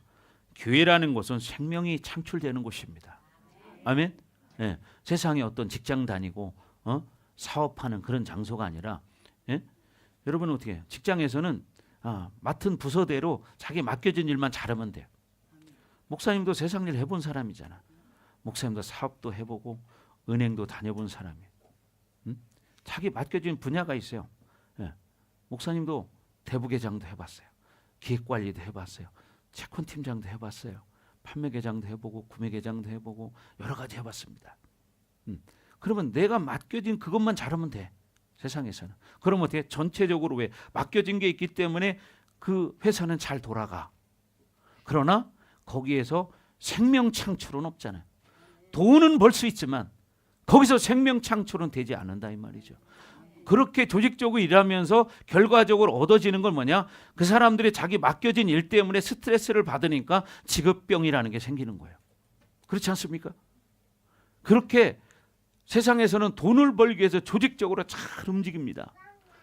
교회라는 곳은 생명이 창출되는 곳입니다. 아멘. 세상에 어떤 직장 다니고 사업하는 그런 장소가 아니라 여러분은 어떻게 해요? 직장에서는 맡은 부서대로 자기 맡겨진 일만 잘하면 돼요. 목사님도 세상 일 해본 사람이잖아. 목사님도 사업도 해보고 은행도 다녀본 사람이에요. 자기 맡겨진 분야가 있어요. 목사님도 대부계장도 해봤어요. 기획관리도 해봤어요. 채권팀장도 해봤어요. 판매계장도 해보고 구매계장도 해보고 여러 가지 해봤습니다. 그러면 내가 맡겨진 그것만 잘하면 돼. 세상에서는. 그러면 어떻게? 전체적으로 왜? 맡겨진 게 있기 때문에 그 회사는 잘 돌아가. 그러나 거기에서 생명 창출은 없잖아요. 돈은 벌 수 있지만 거기서 생명 창출은 되지 않는다 이 말이죠. 그렇게 조직적으로 일하면서 결과적으로 얻어지는 건 뭐냐? 그 사람들이 자기 맡겨진 일 때문에 스트레스를 받으니까 직업병이라는 게 생기는 거예요. 그렇지 않습니까? 그렇게 세상에서는 돈을 벌기 위해서 조직적으로 잘 움직입니다.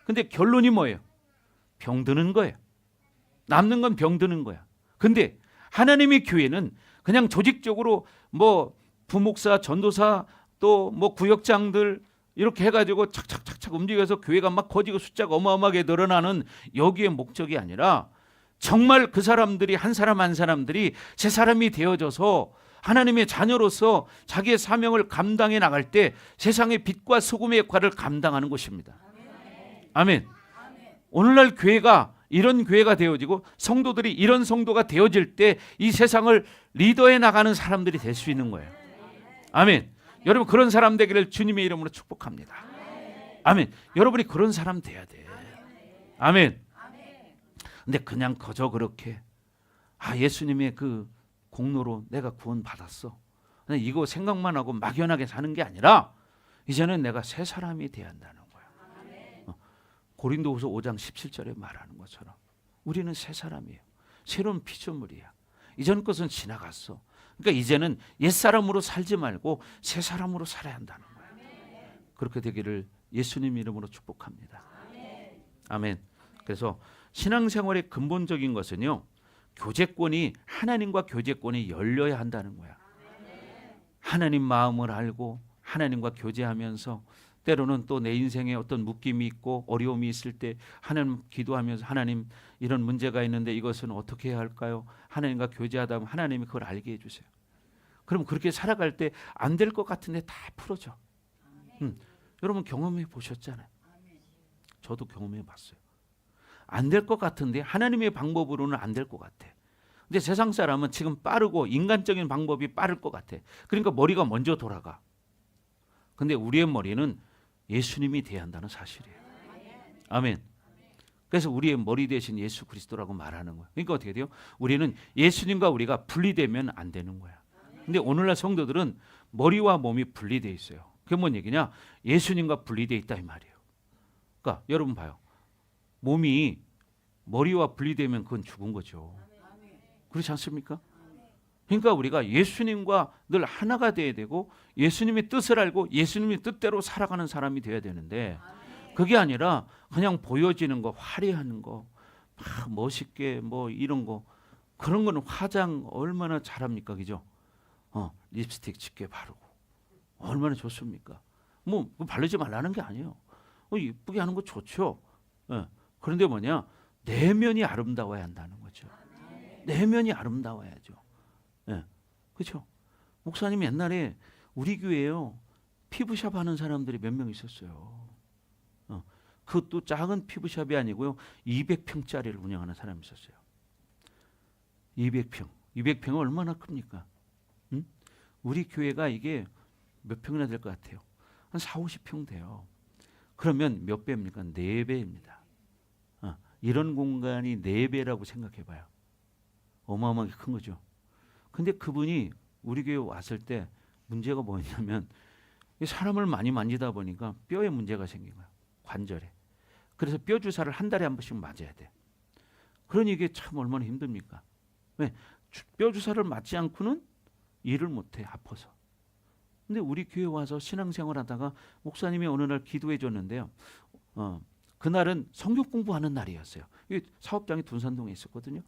근데 결론이 뭐예요? 병드는 거예요. 남는 건 병드는 거야. 근데 하나님의 교회는 그냥 조직적으로 뭐 부목사, 전도사 또 뭐 구역장들 이렇게 해가지고 착착착착 움직여서 교회가 막 커지고 숫자가 어마어마하게 늘어나는 여기에 목적이 아니라 정말 그 사람들이 한 사람 한 사람들이 제 사람이 되어져서 하나님의 자녀로서 자기의 사명을 감당해 나갈 때 세상의 빛과 소금의 역할을 감당하는 것입니다. 아멘. 오늘날 교회가 이런 교회가 되어지고 성도들이 이런 성도가 되어질 때 이 세상을 리더해 나가는 사람들이 될 수 있는 거예요. 아멘. 여러분 그런 사람 되기를 주님의 이름으로 축복합니다. 아멘. 여러분이 그런 사람 돼야 돼. 아멘. 근데 그냥 그저 그렇게 예수님의 그 공로로 내가 구원 받았어. 이거 생각만 하고 막연하게 사는 게 아니라 이제는 내가 새 사람이 돼야 한다는 거야. 고린도후서 5장 17절에 말하는 것처럼 우리는 새 사람이에요. 새로운 피조물이야. 이전 것은 지나갔어. 그러니까 이제는 옛사람으로 살지 말고 새 사람으로 살아야 한다는 거야. 그렇게 되기를 예수님 이름으로 축복합니다. 아멘. 그래서 신앙생활의 근본적인 것은요, 교제권이, 하나님과 교제권이 열려야 한다는 거야. 하나님 마음을 알고 하나님과 교제하면서 때로는 또 내 인생에 어떤 묶임이 있고 어려움이 있을 때 하나님 기도하면서 하나님 이런 문제가 있는데 이것은 어떻게 해야 할까요? 하나님과 교제하다 보면 하나님이 그걸 알게 해주세요. 그럼 그렇게 살아갈 때 안 될 것 같은데 다 풀어져. 여러분 경험해 보셨잖아요. 저도 경험해 봤어요. 안 될 것 같은데 하나님의 방법으로는 안 될 것 같아. 근데 세상 사람은 지금 빠르고 인간적인 방법이 빠를 것 같아. 그러니까 머리가 먼저 돌아가. 근데 우리의 머리는 예수님이 돼야 한다는 사실이에요. 아멘. 그래서 우리의 머리 대신 예수 그리스도라고 말하는 거예요. 그러니까 어떻게 돼요? 우리는 예수님과 우리가 분리되면 안 되는 거야. 근데 오늘날 성도들은 머리와 몸이 분리되어 있어요. 그게 뭔 얘기냐? 예수님과 분리되어 있다 이 말이에요. 그러니까 여러분 봐요. 몸이 머리와 분리되면 그건 죽은 거죠. 그렇지 않습니까? 그러니까 우리가 예수님과 늘 하나가 돼야 되고 예수님의 뜻을 알고 예수님의 뜻대로 살아가는 사람이 돼야 되는데 그게 아니라 그냥 보여지는 거, 화려한 거, 막 멋있게 뭐 이런 거, 그런 거는 화장 얼마나 잘합니까, 그죠? 립스틱 짙게 바르고 얼마나 좋습니까? 뭐 바르지 말라는 게 아니에요. 예쁘게 하는 거 좋죠. 그런데 뭐냐? 내면이 아름다워야 한다는 거죠. 내면이 아름다워야죠. 그렇죠? 목사님 옛날에 우리 교회에요 피부샵 하는 사람들이 몇 명 있었어요. 그것도 작은 피부샵이 아니고요 200평짜리를 운영하는 사람이 있었어요. 200평은 얼마나 큽니까? 우리 교회가 이게 몇 평이나 될 것 같아요? 한 4, 50평 돼요. 그러면 몇 배입니까? 4배입니다. 이런 공간이 4배라고 생각해 봐요. 어마어마하게 큰 거죠. 근데 그분이 우리 교회 왔을 때 문제가 뭐였냐면 사람을 많이 만지다 보니까 뼈에 문제가 생긴 거예요. 관절에. 그래서 뼈 주사를 한 달에 한 번씩 맞아야 돼. 그러니 이게 참 얼마나 힘듭니까? 왜? 뼈 주사를 맞지 않고는 일을 못해, 아파서. 근데 우리 교회 와서 신앙생활 하다가 목사님이 어느 날 기도해 줬는데요. 그날은 성경 공부하는 날이었어요. 사업장이 둔산동에 있었거든요.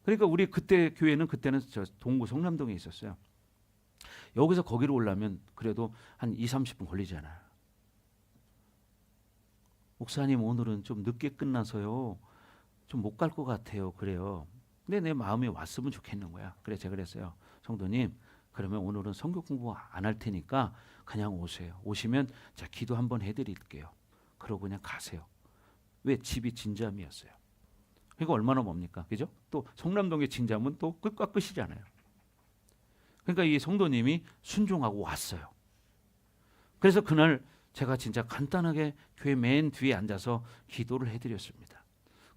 그러니까 우리 그때 교회는 그때는 저 동구 성남동에 있었어요. 여기서 거기로 오려면 그래도 한 2, 30분 걸리잖아요. 목사님 오늘은 좀 늦게 끝나서요. 좀 못 갈 것 같아요. 그래요. 근데 내 마음에 왔으면 좋겠는 거야. 그래 제가 그랬어요. 성도님 그러면 오늘은 성경 공부 안 할 테니까 그냥 오세요. 오시면 제가 기도 한번 해드릴게요. 그러고 그냥 가세요. 왜? 집이 진잠이었어요. 그러니까 얼마나 뭡니까? 그죠? 또 성남동의 진잠은 또 끝과 끝이잖아요. 그러니까 이 성도님이 순종하고 왔어요. 그래서 그날 제가 진짜 간단하게 교회 맨 뒤에 앉아서 기도를 해드렸습니다.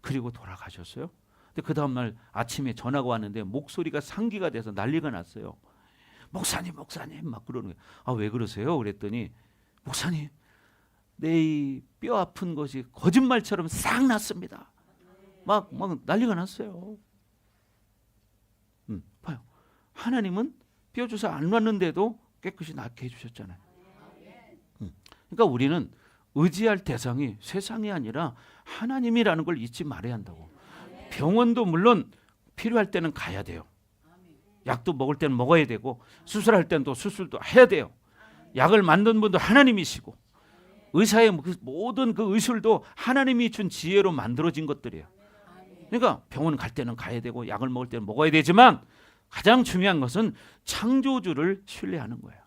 그리고 돌아가셨어요. 근데 그 다음날 아침에 전화가 왔는데 목소리가 상기가 돼서 난리가 났어요. 목사님 막 그러는 거예요. 왜 그러세요? 그랬더니 목사님 내 이 뼈 아픈 것이 거짓말처럼 싹 났습니다. 막 난리가 났어요. 봐요. 하나님은 뼈 주사 안 놨는데도 깨끗이 낫게 해주셨잖아요. 그러니까 우리는 의지할 대상이 세상이 아니라 하나님이라는 걸 잊지 말아야 한다고. 병원도 물론 필요할 때는 가야 돼요. 약도 먹을 때는 먹어야 되고 수술할 때는 또 수술도 해야 돼요. 약을 만든 분도 하나님이시고 의사의 모든 그 의술도 하나님이 준 지혜로 만들어진 것들이에요. 그러니까 병원 갈 때는 가야 되고 약을 먹을 때는 먹어야 되지만 가장 중요한 것은 창조주를 신뢰하는 거예요.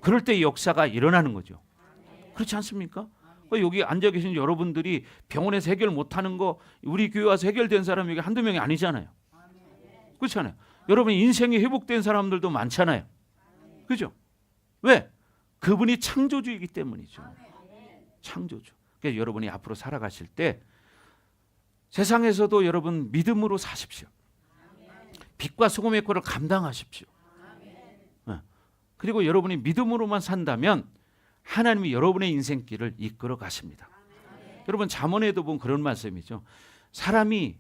그럴 때 역사가 일어나는 거죠. 그렇지 않습니까? 여기 앉아 계신 여러분들이 병원에서 해결 못하는 거 우리 교회 와서 해결된 사람이 여기 한두 명이 아니잖아요. 그렇잖아요. 여러분 인생이 회복된 사람들도 많잖아요. 그죠? 왜? 그분이 창조주이기 때문이죠. 창조주. 그래서 여러분이 앞으로 살아가실 때 세상에서도 여러분 믿음으로 사십시오. 빛과 소금의 꼴을 감당하십시오. 그리고 여러분이 믿음으로만 산다면 하나님이 여러분의 인생길을 이끌어 가십니다. 여러분 잠언에도 보면 그런 말씀이죠. 사람이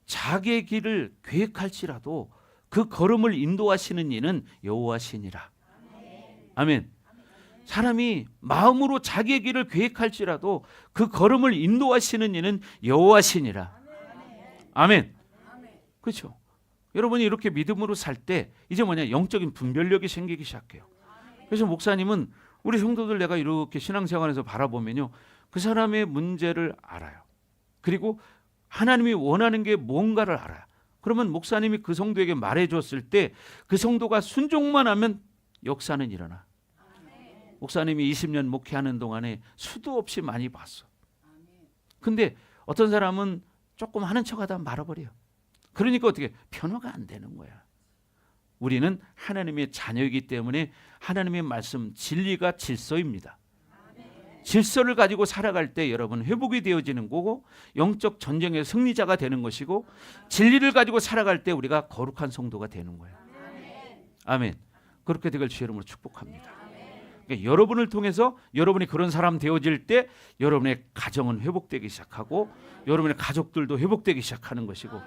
자기의 길을 계획할지라도 그 걸음을 인도하시는 이는 여호와시니라. 아멘. 사람이 마음으로 자기의 길을 계획할지라도 그 걸음을 인도하시는 이는 여호와시니라. 아멘. 그렇죠. 여러분이 이렇게 믿음으로 살 때 이제 영적인 분별력이 생기기 시작해요. 그래서 목사님은 우리 성도들 내가 이렇게 신앙생활에서 바라보면요, 그 사람의 문제를 알아요. 그리고 하나님이 원하는 게 뭔가를 알아요. 그러면 목사님이 그 성도에게 말해줬을 때 그 성도가 순종만 하면 역사는 일어나. 목사님이 20년 목회하는 동안에 수도 없이 많이 봤어. 근데 어떤 사람은 조금 하는 척하다 말아버려. 그러니까 어떻게 변화가 안 되는 거야. 우리는 하나님의 자녀이기 때문에 하나님의 말씀 진리가 질서입니다. 질서를 가지고 살아갈 때 여러분 회복이 되어지는 거고 영적 전쟁의 승리자가 되는 것이고 진리를 가지고 살아갈 때 우리가 거룩한 성도가 되는 거예요. 아멘. 그렇게 되길 주의 이름으로 축복합니다. 그러니까 여러분을 통해서 여러분이 그런 사람 되어질 때 여러분의 가정은 회복되기 시작하고 여러분의 가족들도 회복되기 시작하는 것이고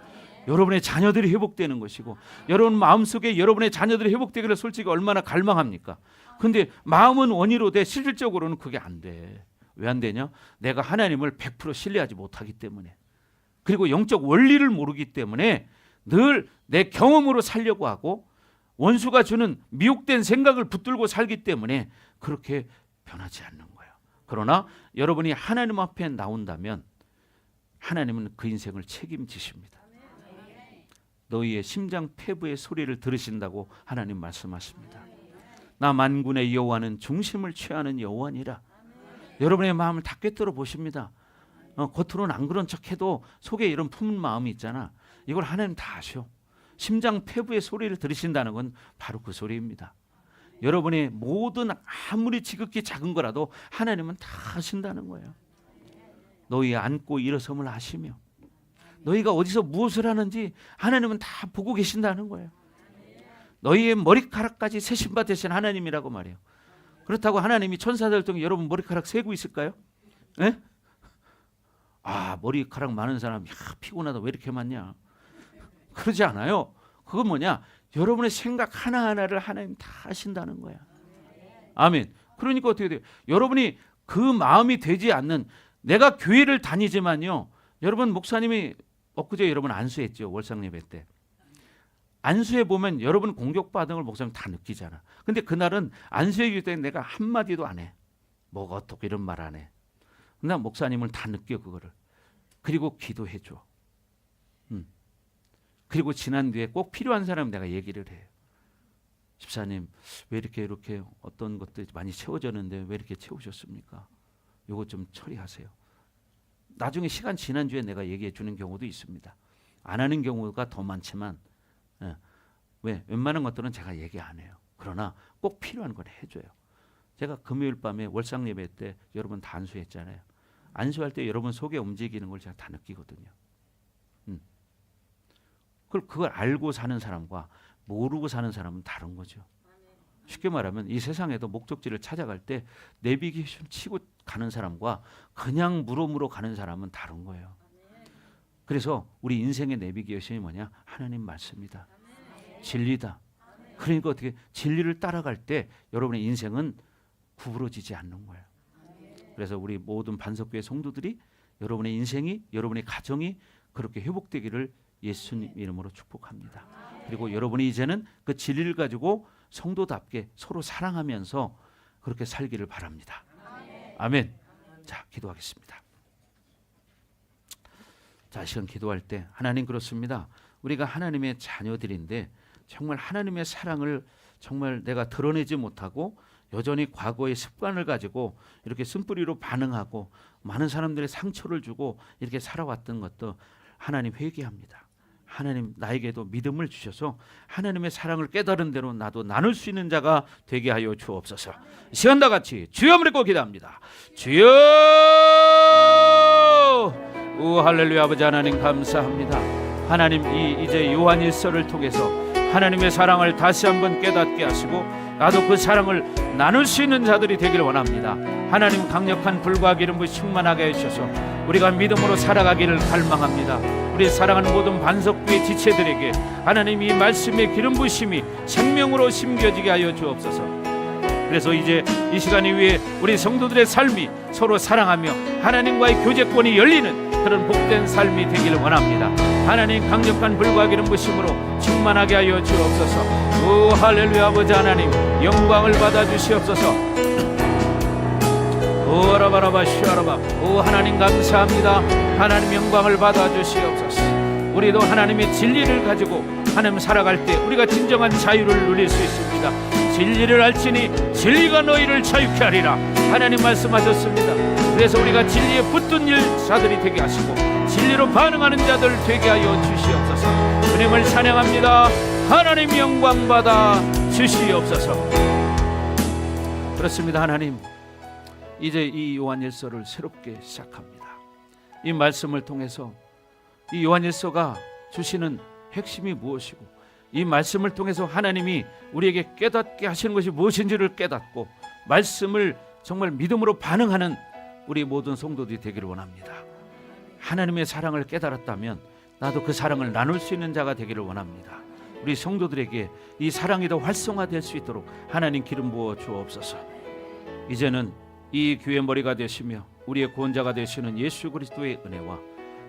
여러분의 자녀들이 회복되는 것이고 여러분 마음속에 여러분의 자녀들이 회복되기를 솔직히 얼마나 갈망합니까? 근데 마음은 원의로 돼 실질적으로는 그게 안 돼. 왜 안 되냐? 내가 하나님을 100% 신뢰하지 못하기 때문에 그리고 영적 원리를 모르기 때문에 늘 내 경험으로 살려고 하고 원수가 주는 미혹된 생각을 붙들고 살기 때문에 그렇게 변하지 않는 거예요. 그러나 여러분이 하나님 앞에 나온다면 하나님은 그 인생을 책임지십니다. 너희의 심장 패부의 소리를 들으신다고 하나님 말씀하십니다. 나 만군의 여호와는 중심을 취하는 여호와니라. 여러분의 마음을 다 꿰뚫어 보십니다. 겉으로는 안 그런 척해도 속에 이런 품은 마음이 있잖아. 이걸 하나님 다 아셔. 심장 패부의 소리를 들으신다는 건 바로 그 소리입니다. 여러분의 모든 아무리 지극히 작은 거라도 하나님은 다 하신다는 거예요. 너희 앉고 일어섬을 아시며 너희가 어디서 무엇을 하는지 하나님은 다 보고 계신다는 거예요. 너희의 머리카락까지 세신 바 되신 하나님이라고 말해요. 그렇다고 하나님이 천사들 중에 여러분 머리카락 세고 있을까요? 에? 아, 머리카락 많은 사람 피곤하다 왜 이렇게 많냐? 그러지 않아요. 그건 뭐냐? 여러분의 생각 하나하나를 하나님 다 하신다는 거야. 아멘. 그러니까 어떻게 돼요? 여러분이 그 마음이 되지 않는 내가 교회를 다니지만요. 여러분 목사님이 엊그제 여러분 안수했죠. 월상 예배 때. 안수해 보면 여러분 공격받은 걸 목사님 다 느끼잖아. 근데 그날은 안수했기 때문에 내가 한마디도 안 해. 뭐가 어떻게 이런 말 안 해. 나 목사님을 다 느껴 그거를. 그리고 기도해 줘. 그리고 지난 뒤에 꼭 필요한 사람 내가 얘기를 해요. 집사님 왜 이렇게 어떤 것들이 많이 채워졌는데 왜 이렇게 채우셨습니까? 요거 좀 처리하세요. 나중에 시간 지난 뒤에 내가 얘기해 주는 경우도 있습니다. 안 하는 경우가 더 많지만 왜 웬만한 것들은 제가 얘기 안 해요. 그러나 꼭 필요한 걸 해줘요. 제가 금요일 밤에 월상 예배 때 여러분 다 안수했잖아요. 안수할 때 여러분 속에 움직이는 걸 제가 다 느끼거든요. 그걸 알고 사는 사람과 모르고 사는 사람은 다른 거죠. 쉽게 말하면 이 세상에도 목적지를 찾아갈 때 내비게이션 치고 가는 사람과 그냥 물어 가는 사람은 다른 거예요. 그래서 우리 인생의 내비게이션이 뭐냐? 하나님 말씀이다. 진리다. 그러니까 어떻게 진리를 따라갈 때 여러분의 인생은 구부러지지 않는 거예요. 그래서 우리 모든 반석교회 성도들이 여러분의 인생이 여러분의 가정이 그렇게 회복되기를 예수님 이름으로 축복합니다. 그리고 여러분이 이제는 그 진리를 가지고 성도답게 서로 사랑하면서 그렇게 살기를 바랍니다. 아멘. 자, 기도하겠습니다. 자, 시간 기도할 때 하나님 그렇습니다. 우리가 하나님의 자녀들인데 정말 하나님의 사랑을 정말 내가 드러내지 못하고 여전히 과거의 습관을 가지고 이렇게 쓴뿌리로 반응하고 많은 사람들의 상처를 주고 이렇게 살아왔던 것도 하나님 회개합니다. 하나님 나에게도 믿음을 주셔서 하나님의 사랑을 깨달은 대로 나도 나눌 수 있는 자가 되게 하여 주옵소서. 시간다 같이 주여 부르고 기도합니다. 주여. 오 할렐루야. 아버지 하나님 감사합니다. 하나님 이제 요한일서를 통해서 하나님의 사랑을 다시 한번 깨닫게 하시고 나도 그 사랑을 나눌 수 있는 자들이 되길 원합니다. 하나님 강력한 불과 기름 부으심을 충만하게 해주셔서 우리가 믿음으로 살아가기를 갈망합니다. 우리 사랑하는 모든 반석교회 지체들에게 하나님 이 말씀의 기름 부으심이 생명으로 심겨지게 하여 주옵소서. 그래서 이제 이 시간 이후에 우리 성도들의 삶이 서로 사랑하며 하나님과의 교제권이 열리는 그런 복된 삶이 되기를 원합니다. 하나님 강력한 불과 기름 부으심으로 충만하게 하여 주옵소서. 오 할렐루야. 아버지 하나님 영광을 받아 주시옵소서. 오 라바라바 슈아라바. 오 하나님 감사합니다. 하나님 영광을 받아 주시옵소서. 우리도 하나님의 진리를 가지고 하나님 살아갈 때 우리가 진정한 자유를 누릴 수 있습니다. 진리를 알지니 진리가 너희를 자유케 하리라. 하나님 말씀하셨습니다. 그래서 우리가 진리에 붙든 일자들이 되게 하시고 진리로 반응하는 자들 되게 하여 주시옵소서. 주님을 찬양합니다. 하나님 영광 받아 주시옵소서. 그렇습니다. 하나님 이제 이 요한일서를 새롭게 시작합니다. 이 말씀을 통해서 이 요한일서가 주시는 핵심이 무엇이고 이 말씀을 통해서 하나님이 우리에게 깨닫게 하시는 것이 무엇인지를 깨닫고 말씀을 정말 믿음으로 반응하는 우리 모든 성도들이 되기를 원합니다. 하나님의 사랑을 깨달았다면 나도 그 사랑을 나눌 수 있는 자가 되기를 원합니다. 우리 성도들에게 이 사랑이 더 활성화될 수 있도록 하나님 기름 부어 주옵소서. 이제는 이 교회 머리가 되시며 우리의 구원자가 되시는 예수 그리스도의 은혜와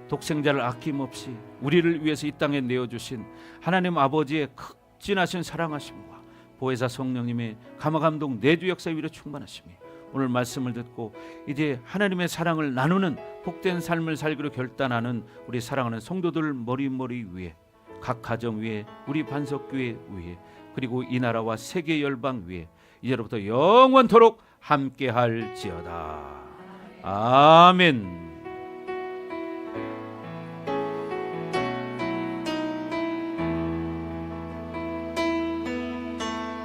독생자를 아낌없이 우리를 위해서 이 땅에 내어주신 하나님 아버지의 극진하신 사랑하심과 보혜사 성령님의 감화감동 내주 역사 위로 충만하심이 오늘 말씀을 듣고 이제 하나님의 사랑을 나누는 복된 삶을 살기로 결단하는 우리 사랑하는 성도들 머리 위에 각 가정 위에 우리 반석교회 위에 그리고 이 나라와 세계 열방 위에 이제로부터 영원토록 함께할지어다. 아멘.